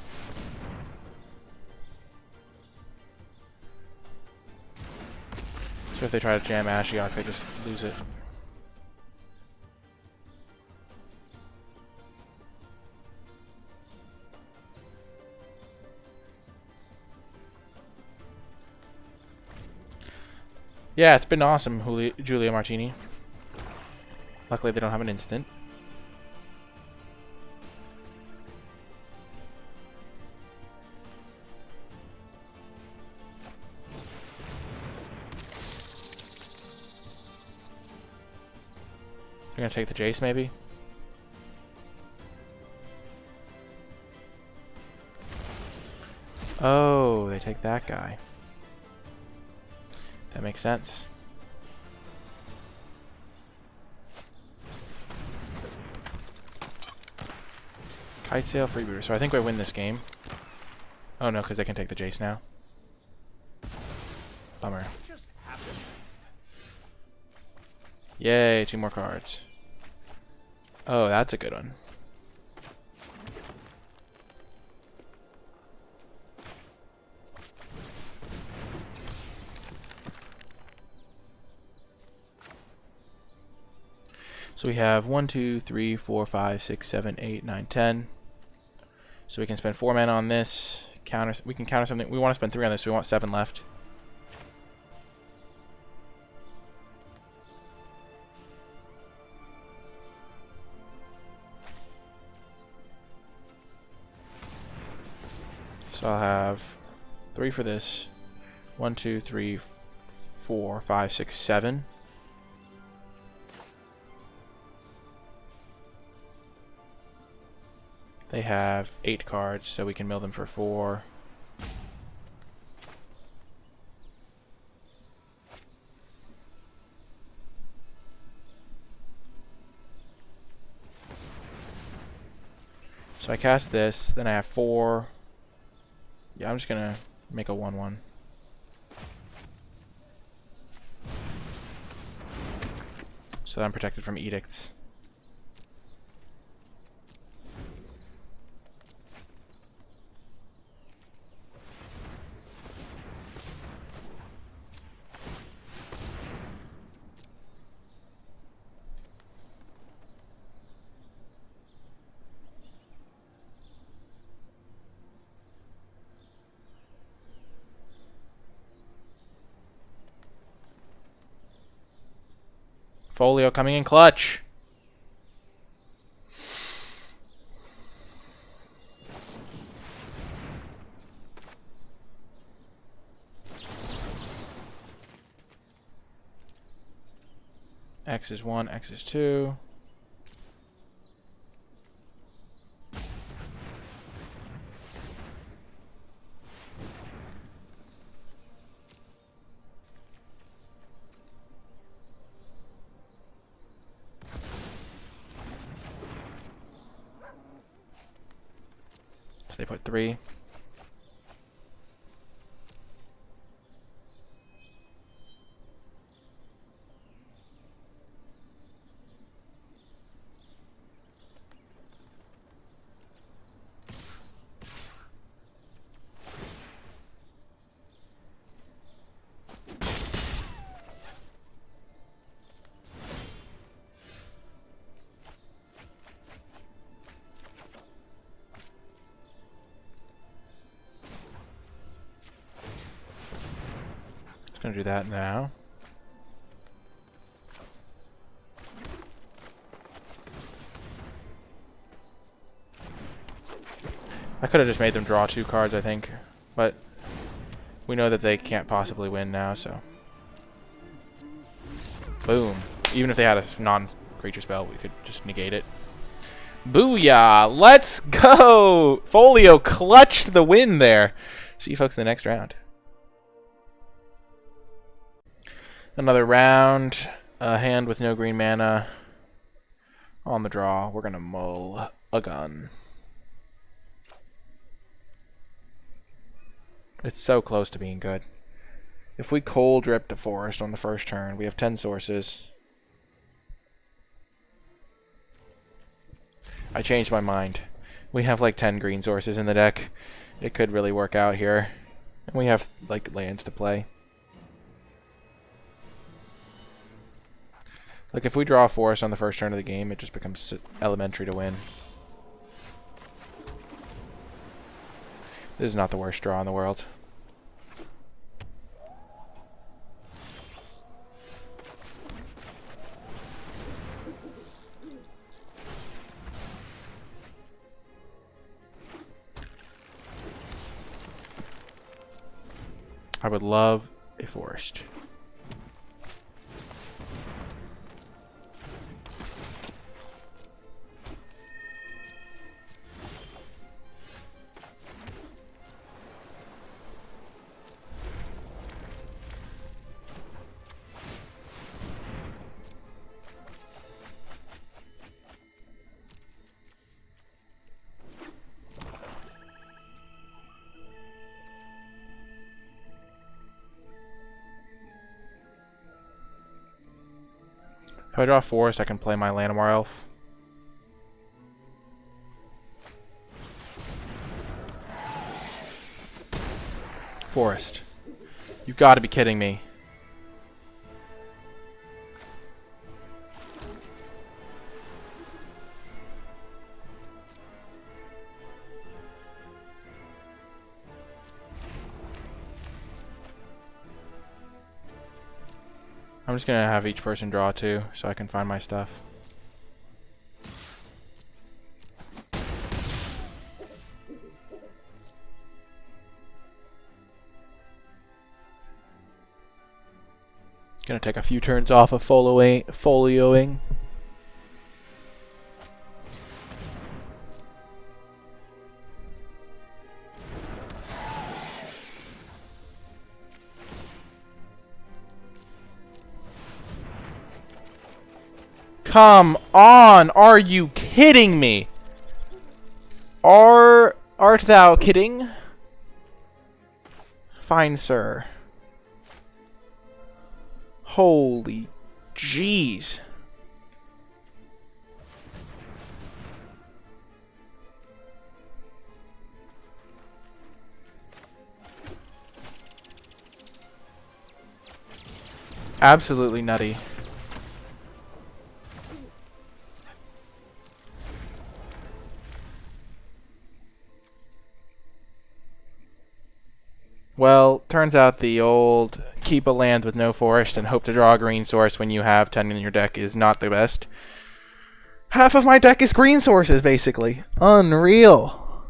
So if they try to jam Ashiok, they just lose it. Yeah, it's been awesome, Julia Martini. Luckily, they don't have an instant. They're gonna take the Jace, maybe? Oh, they take that guy. That makes sense. Kite Sail, Freebooter. So I think I win this game. Oh no, because they can take the Jace now. Bummer. Yay, 2 more cards. Oh, that's a good one. So we have 1, 2, 3, 4, 5, 6, 7, 8, 9, 10. So we can spend 4 mana on this. We can counter something. We want to spend 3 on this, so we want 7 left. So I'll have 3 for this. 1, 2, 3, 4, 5, 6, 7. They have 8 cards, so we can mill them for 4. So I cast this, then I have 4. Yeah, I'm just gonna make a 1/1. So that I'm protected from edicts. Folio coming in clutch. X is 1, X is 2. So they put 3. Gonna do that now. I could have just made them draw 2 cards, I think. But we know that they can't possibly win now, so. Boom. Even if they had a non-creature spell, we could just negate it. Booyah! Let's go! Folio clutched the win there. See you folks in the next round. Another round. A hand with no green mana. On the draw. We're going to mull a gun. It's so close to being good. If we cold rip the forest on the first turn, we have 10 sources. I changed my mind. We have like 10 green sources in the deck. It could really work out here. And we have like lands to play. Like if we draw a forest on the first turn of the game, it just becomes elementary to win. This is not the worst draw in the world. I would love a forest. If I draw a forest, I can play my Llanowar Elf. Forest. You've got to be kidding me. I'm just gonna have each person draw 2 so I can find my stuff. Gonna take a few turns off of folioing. Come on! Are you kidding me? Art thou kidding? Fine, sir. Holy jeez. Absolutely nutty. Well, turns out the old keep a land with no forest and hope to draw a green source when you have 10 in your deck is not the best. Half of my deck is green sources, basically. Unreal.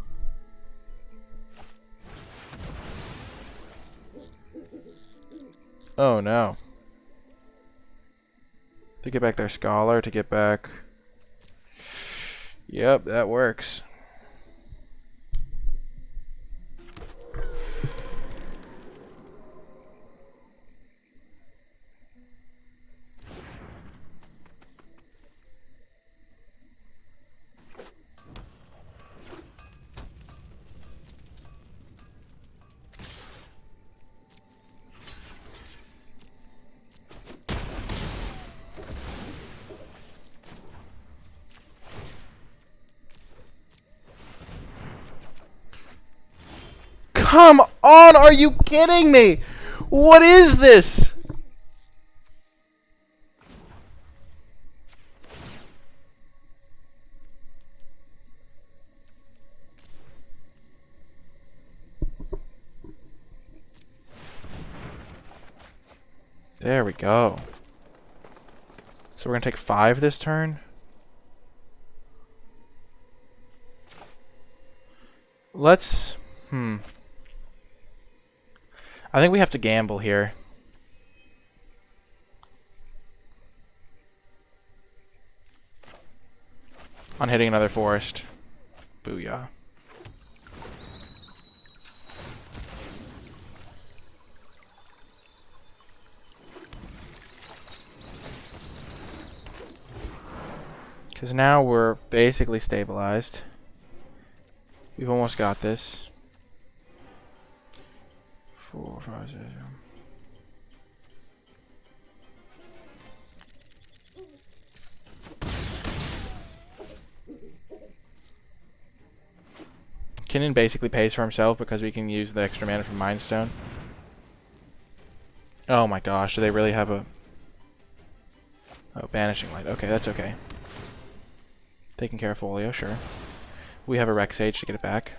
Oh no. To get back their scholar, to get back... Yep, that works. Come on, are you kidding me? What is this? There we go. So we're going to take 5 this turn. Let's... I think we have to gamble here. On hitting another forest. Booyah. Because now we're basically stabilized. We've almost got this. 4, 5, 6. Kinnan basically pays for himself because we can use the extra mana from Mind Stone. Oh my gosh, do they really have a... Oh, Banishing Light. Okay, that's okay. Taking care of Folio, sure. We have a Rex Sage to get it back.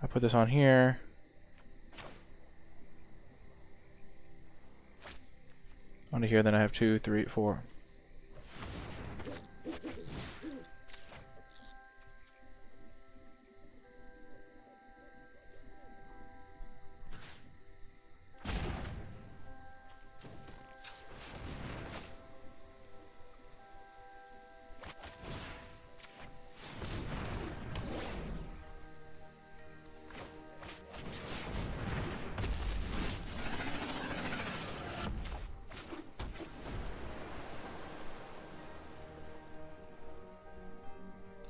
I put this on here. Onto here, then I have 2, 3, 4.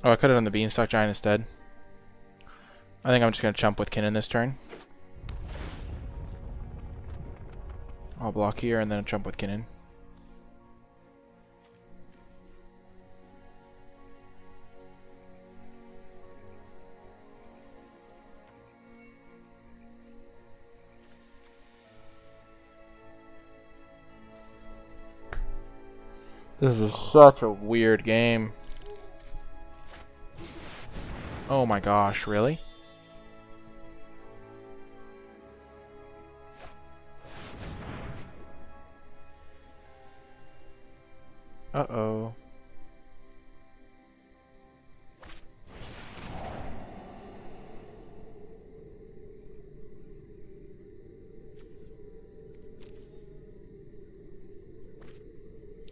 Oh, I could have done the Beanstalk Giant instead. I think I'm just going to chump with Kinnan this turn. I'll block here and then jump with Kinnan. This is such a weird game. Oh my gosh, really? Uh-oh.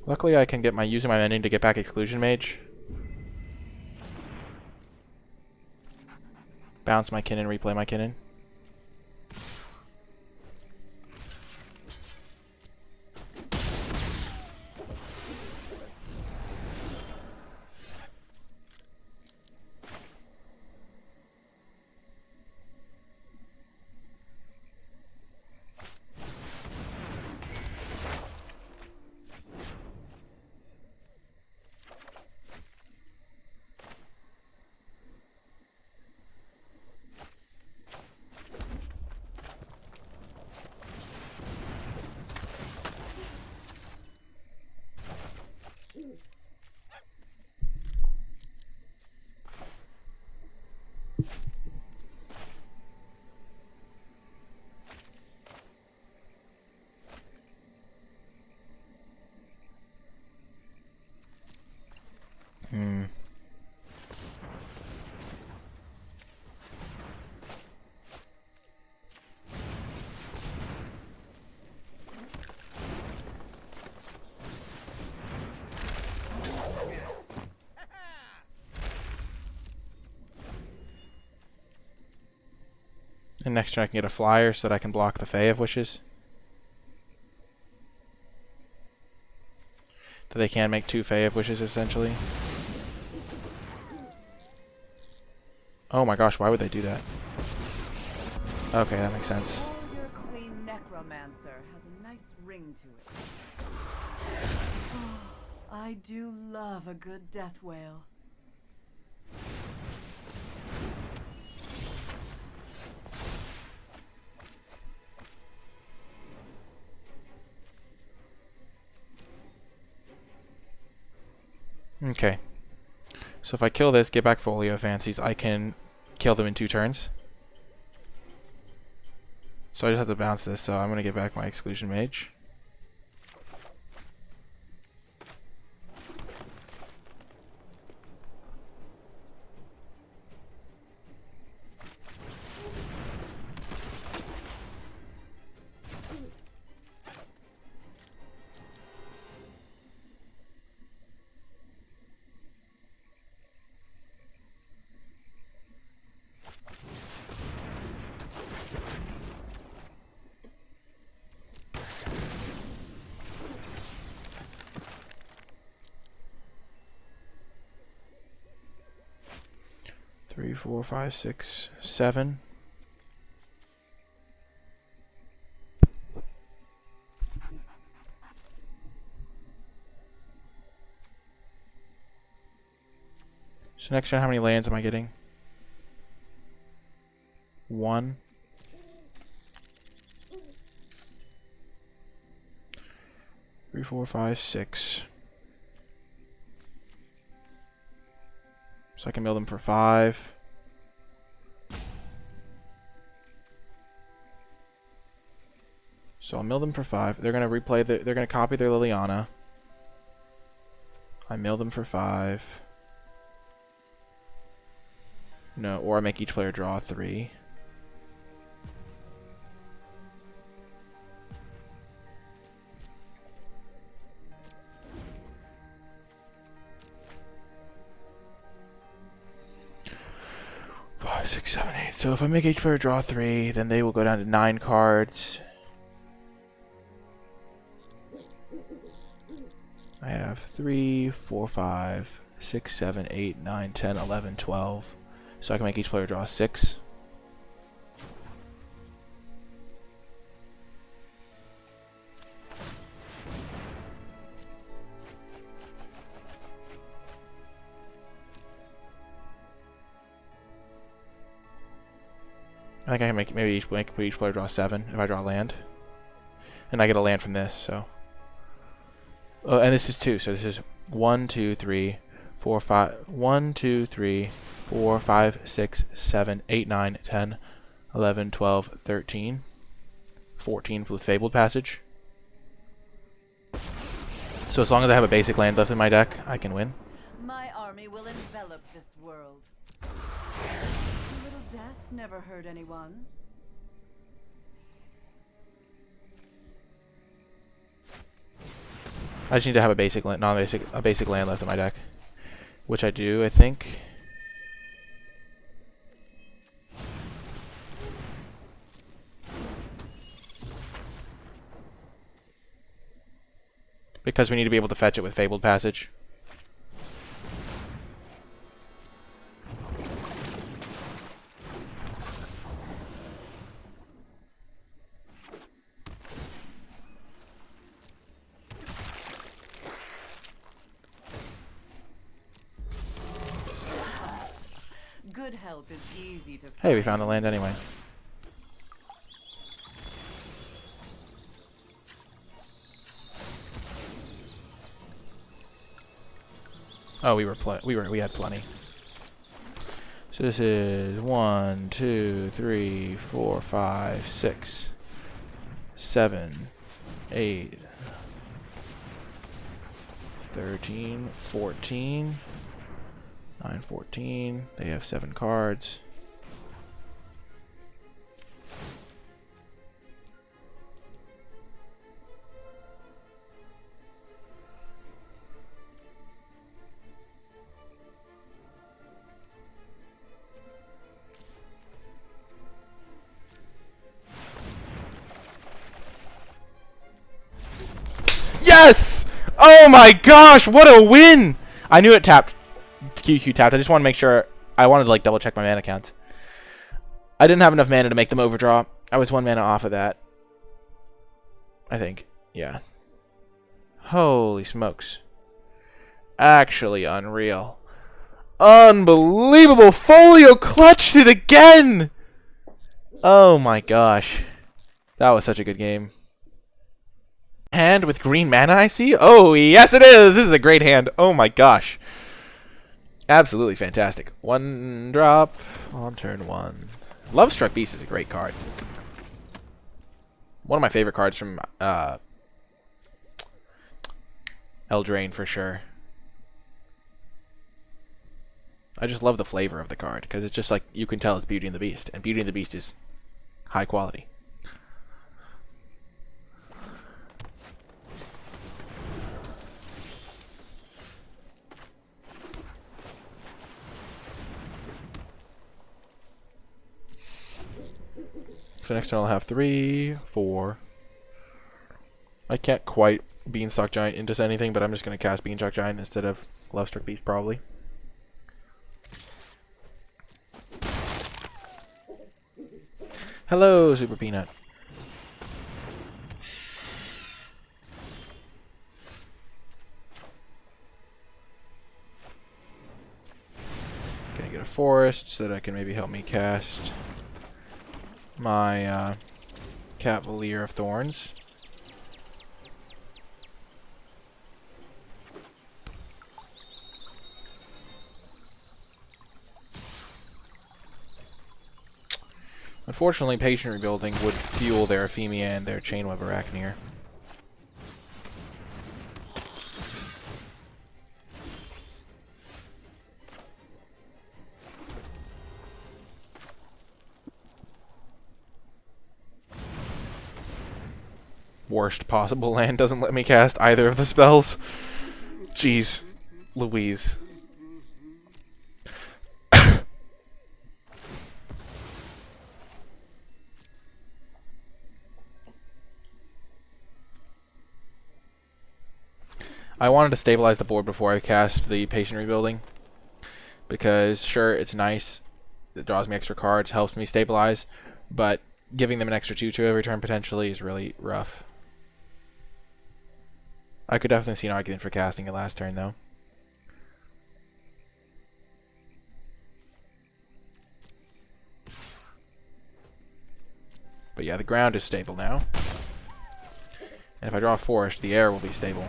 Luckily I can get using my ending to get back Exclusion Mage. Bounce my Kinnan, replay my Kinnan. And next turn I can get a flyer so that I can block the Fae of Wishes. So they can make 2 Fae of Wishes essentially. Oh my gosh, why would they do that? Okay, that makes sense. Your Queen Necromancer has a nice ring to it. Oh, I do love a good death wail. Okay. So if I kill this, get back Folio Fancies, I can kill them in 2 turns. So I just have to bounce this, so I'm going to get back my Exclusion Mage. Three, 4, 5, 6, 7. So next turn, how many lands am I getting? 1. 3, 4, 5, 6. So I can mill them for 5. So I'll mill them for 5. They're gonna replay they're gonna copy their Liliana. I mill them for 5. No, or I make each player draw 3. Six, 7, 8. So if I make each player draw 3, then they will go down to 9 cards. I have 3, 4, 5, 6, 7, 8, 9, 10, 11, 12. So I can make each player draw 6. I think I can make maybe each player draw 7 if I draw land, and I get a land from this. So, and this is 2. So this is 1, 2, 3, 4, 5. 1, 2, 3, 4, 5, 6, 7, 8, 9, 10, 11, 12, 13, 14 with Fabled Passage. So as long as I have a basic land left in my deck, I can win. My army will envelop this world. A little death never hurt anyone. I just need to have a basic land, a basic land left in my deck, which I do, I think. Because we need to be able to fetch it with Fabled Passage. Good health is easy to Hey, we found the land anyway. Oh, we had plenty. So this is 1, 2, 3, 4, 5, 6, 7, 8, 13, 14, 9, 14. They have 7 cards. Yes! Oh my gosh, what a win! I knew it tapped. QQ tapped. I just want to make sure. I wanted to like double check my mana count. I didn't have enough mana to make them overdraw. I was 1 mana off of that. I think. Yeah. Holy smokes. Actually unreal. Unbelievable! Folio clutched it again! Oh my gosh. That was such a good game. hand with green mana, I see? Oh, yes it is! This is a great hand. Oh my gosh. Absolutely fantastic. 1 drop on turn 1. Lovestruck Beast is a great card. One of my favorite cards from Eldraine for sure. I just love the flavor of the card because it's just like you can tell it's Beauty and the Beast, and Beauty and the Beast is high quality. So next turn I'll have 3, 4. I can't quite Beanstalk Giant into anything, but I'm just going to cast Beanstalk Giant instead of Lovestruck Beast probably. Hello, Super Peanut. Gonna get a forest so that I can maybe help me cast my Cavalier of Thorns. Unfortunately, Patient Rebuilding would fuel their Ephemia and their Chainweb Arachneer. Worst possible land doesn't let me cast either of the spells. Jeez. Louise. I wanted to stabilize the board before I cast the Patient Rebuilding, because sure, it's nice, it draws me extra cards, helps me stabilize, but giving them an extra 2/2 every turn potentially is really rough. I could definitely see an argument for casting it last turn though. But yeah, the ground is stable now. And if I draw a forest, the air will be stable.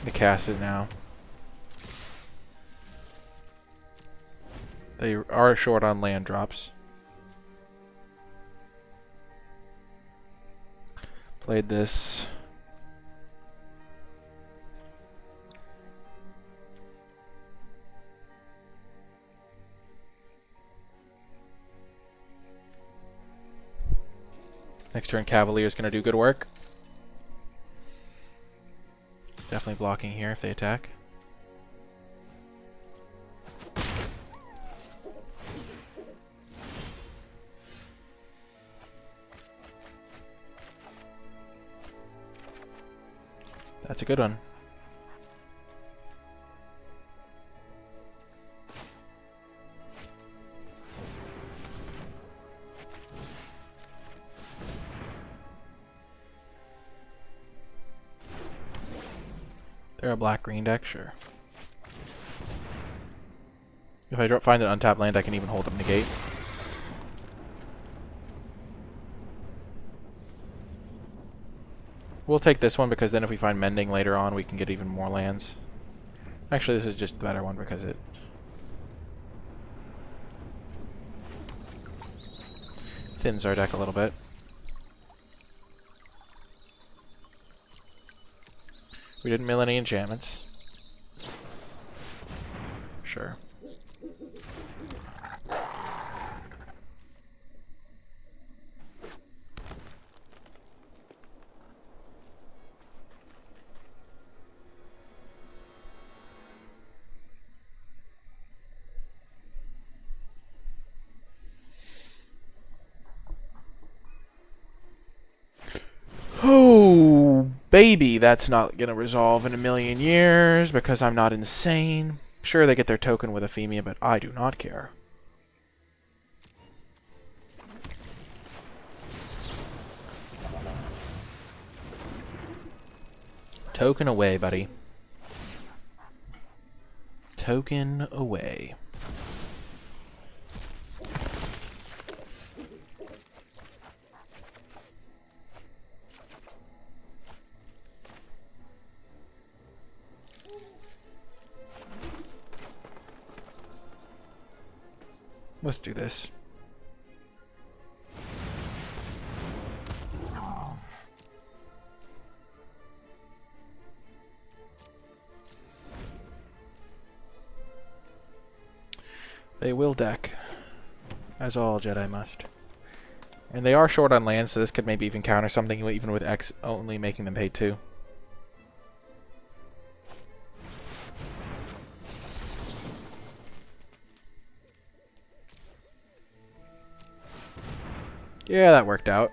I'm gonna cast it now. They are short on land drops. Played this. Next turn, Cavalier is going to do good work. Definitely blocking here if they attack. That's a good one. They're a black-green deck, sure. If I find an untapped land, I can even hold up negate. We'll take this one because then if we find Mending later on, we can get even more lands. Actually, this is just the better one because it thins our deck a little bit. We didn't mill any enchantments. Sure. Oh, baby, that's not going to resolve in a million years because I'm not insane. Sure, they get their token with Ephemia, but I do not care. Token away, buddy. token away. Let's do this. They will deck, as all Jedi must. And they are short on land, so this could maybe even counter something, even with X only making them pay 2. Yeah, that worked out.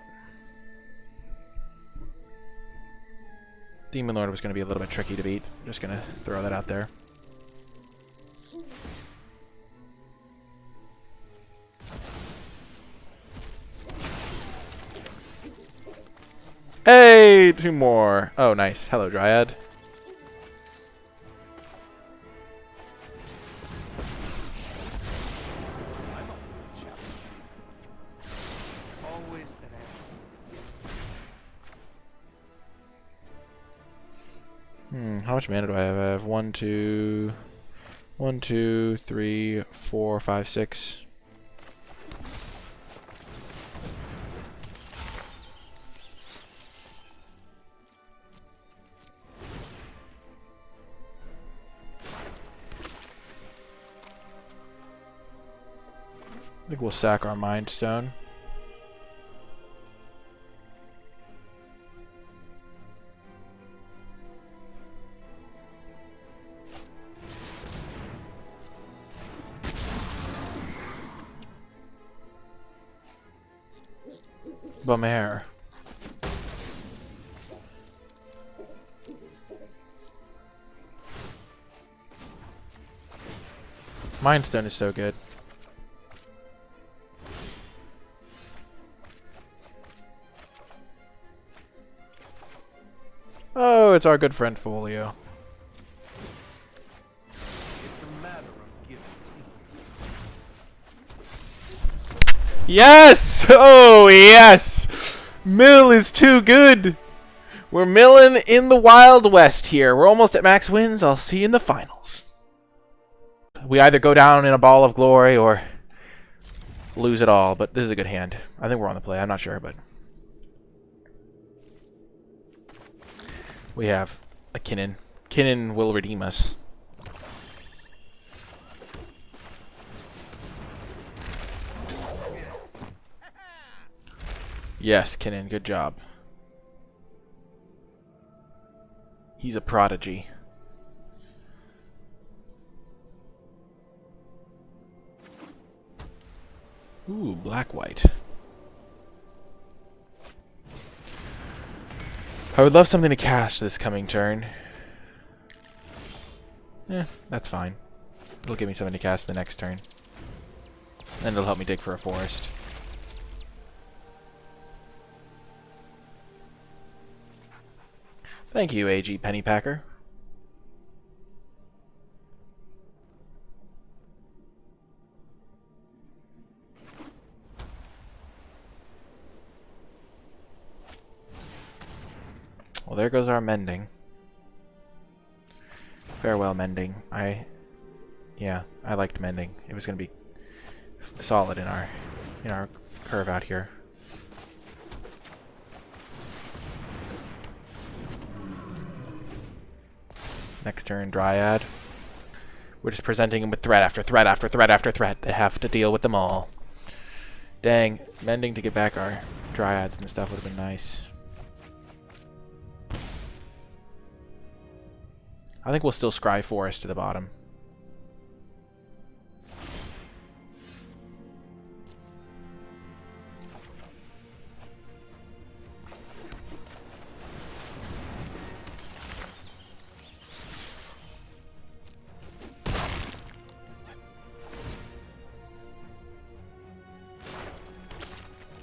Demon Lord was going to be a little bit tricky to beat. Just going to throw that out there. Hey, 2 more. Oh, nice. Hello, Dryad. I'm up for the challenge. Always an answer. How much mana do I have? I have 1, 2, 3, 4, 5, 6. I think we'll sack our Mind Stone. Bummer. Mind Stone is so good. Oh, it's our good friend Folio. It's a matter of give and take. Yes! Oh, yes! Mill is too good! We're milling in the Wild West here. We're almost at max wins. I'll see you in the finals. We either go down in a ball of glory or lose it all, but this is a good hand. I think we're on the play. I'm not sure, but... we have a Kinnan. Kinnan will redeem us. Yes, Kinnan, good job. He's a prodigy. Ooh, black-white. I would love something to cast this coming turn. That's fine. It'll give me something to cast the next turn. And it'll help me dig for a forest. Thank you, AG Pennypacker. Well, there goes our mending. Farewell, mending. I liked mending. It was going to be solid in our curve out here. Next turn, Dryad. We're just presenting them with threat after threat after threat after threat. They have to deal with them all. Dang, mending to get back our Dryads and stuff would have been nice. I think we'll still scry forest to the bottom.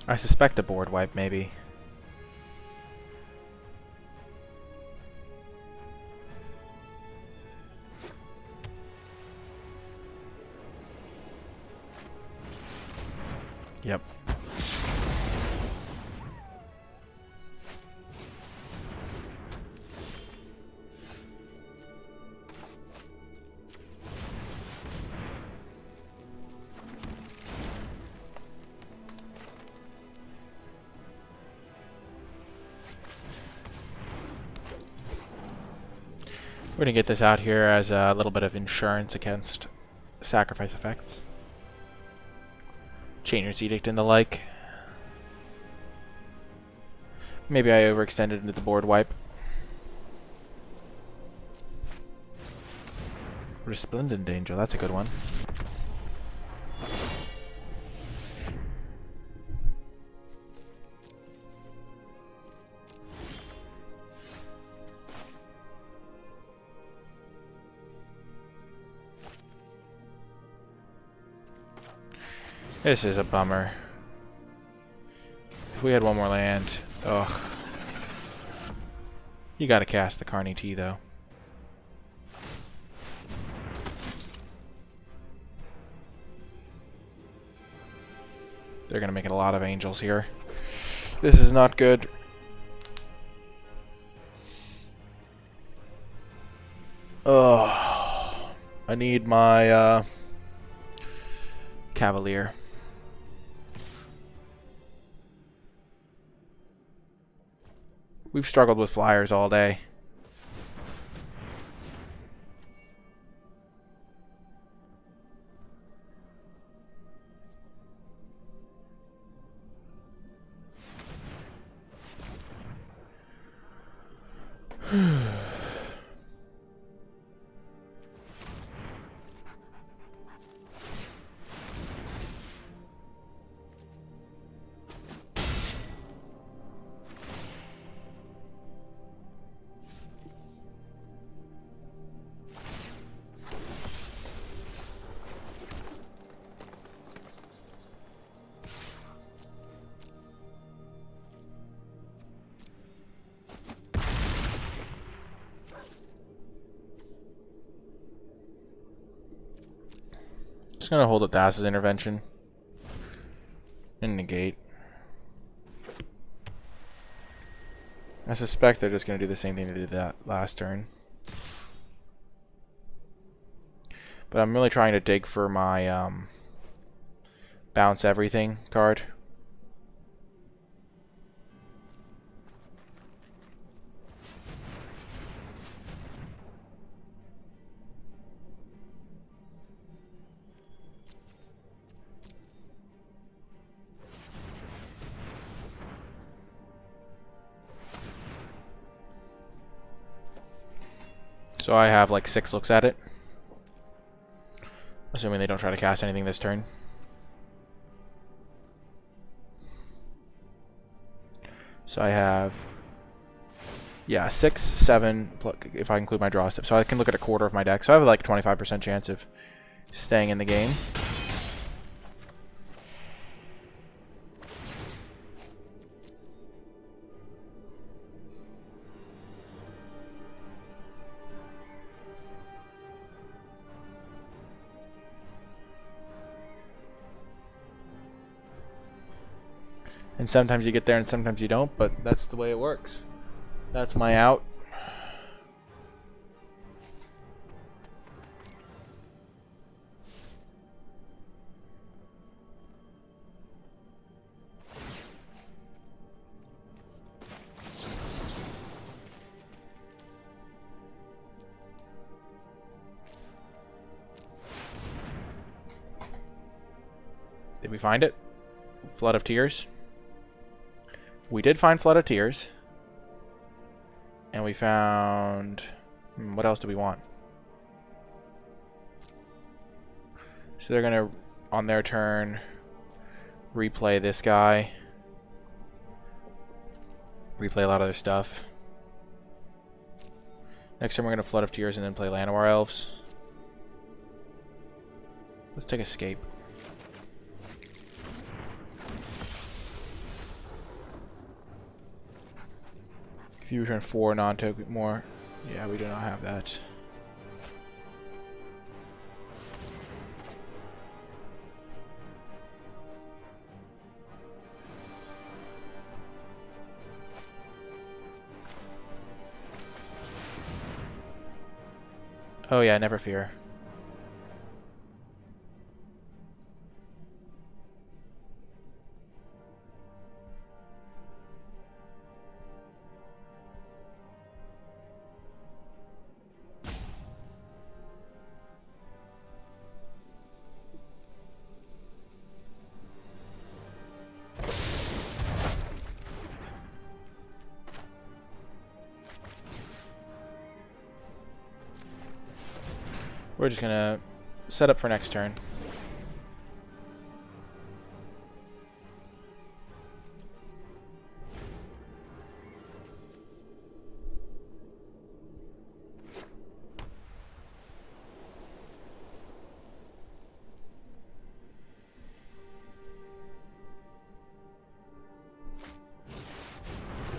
I suspect a board wipe, maybe. Yep. We're going to get this out here as a little bit of insurance against sacrifice effects. Chainer's Edict and the like. Maybe I overextended into the board wipe. Resplendent Angel, that's a good one. This is a bummer. If we had one more land. Ugh. You gotta cast the Carney T though. They're gonna make it a lot of angels here. This is not good. Ugh. I need my Cavalier. We've struggled with flyers all day. Just gonna hold up Thassa's intervention and negate. I suspect they're just gonna do the same thing they did that last turn. But I'm really trying to dig for my bounce everything card. So I have like 6 looks at it. Assuming they don't try to cast anything this turn. So I have, yeah, 6, 7, if I include my draw step. So I can look at a quarter of my deck. So I have like a 25% chance of staying in the game. And sometimes you get there and sometimes you don't, but that's the way it works. That's my out. Did we find it? Flood of Tears? We did find Flood of Tears. And we found... what else do we want? So they're going to, on their turn, replay this guy. Replay a lot of their stuff. Next turn we're going to Flood of Tears and then play Llanowar Elves. Let's take Escape. If you return 4 non-token more, yeah, we do not have that. Oh yeah, never fear. We're just gonna set up for next turn.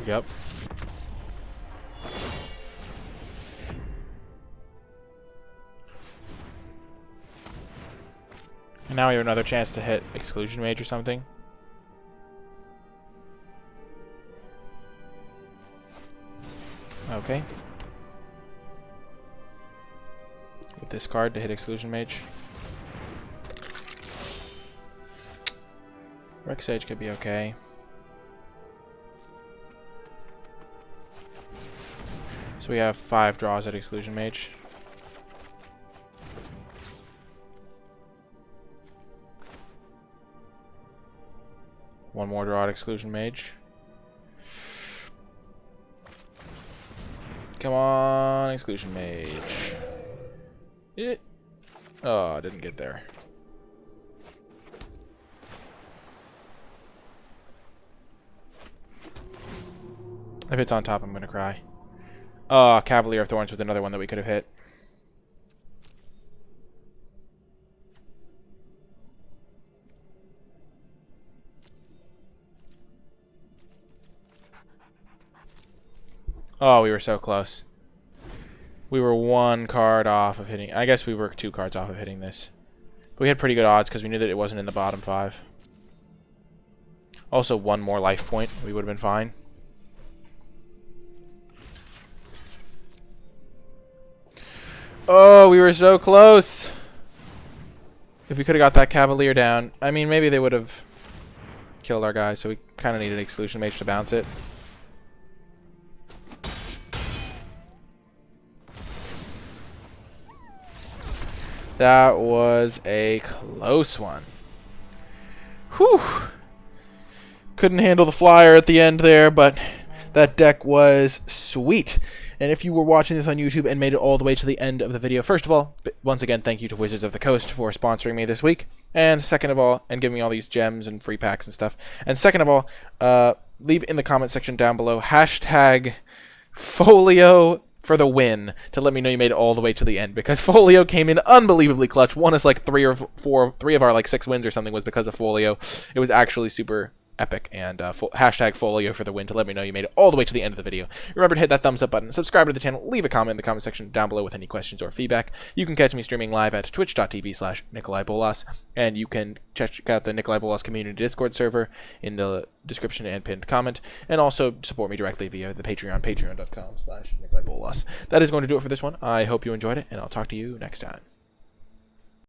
Yep. And now we have another chance to hit Exclusion Mage or something. Okay. With this card to hit Exclusion Mage. Rex Sage could be okay. So we have 5 draws at Exclusion Mage. One more draw at Exclusion Mage. Come on, Exclusion Mage. Oh, I didn't get there. If it's on top, I'm gonna cry. Oh, Cavalier of Thorns with another one that we could have hit. Oh, we were so close. We were 1 card off of hitting. I guess we were 2 cards off of hitting this. But we had pretty good odds because we knew that it wasn't in the bottom 5. Also, 1 more life point. We would have been fine. Oh, we were so close. If we could have got that Cavalier down. I mean, maybe they would have killed our guy, so we kind of needed Exclusion Mage to bounce it. That was a close one. Whew. Couldn't handle the flyer at the end there, but that deck was sweet. And if you were watching this on YouTube and made it all the way to the end of the video, first of all, once again, thank you to Wizards of the Coast for sponsoring me this week. And second of all, and giving me all these gems and free packs and stuff. And second of all, leave in the comment section down below # Folio for the win to let me know you made it all the way to the end, because Folio came in unbelievably clutch. Won us like 3 of our like 6 wins or something was because of Folio. It was actually super epic, and # Folio for the win to let me know you made it all the way to the end of the video. Remember to hit that thumbs up button, subscribe to the channel, leave a comment in the comment section down below with any questions or feedback. You can catch me streaming live at twitch.tv/NicolaiBolas, and you can check out the NicolaiBolas community Discord server in the description and pinned comment, and also support me directly via the Patreon, patreon.com/NicolaiBolas. That is going to do it for this one. I hope you enjoyed it, and I'll talk to you next time.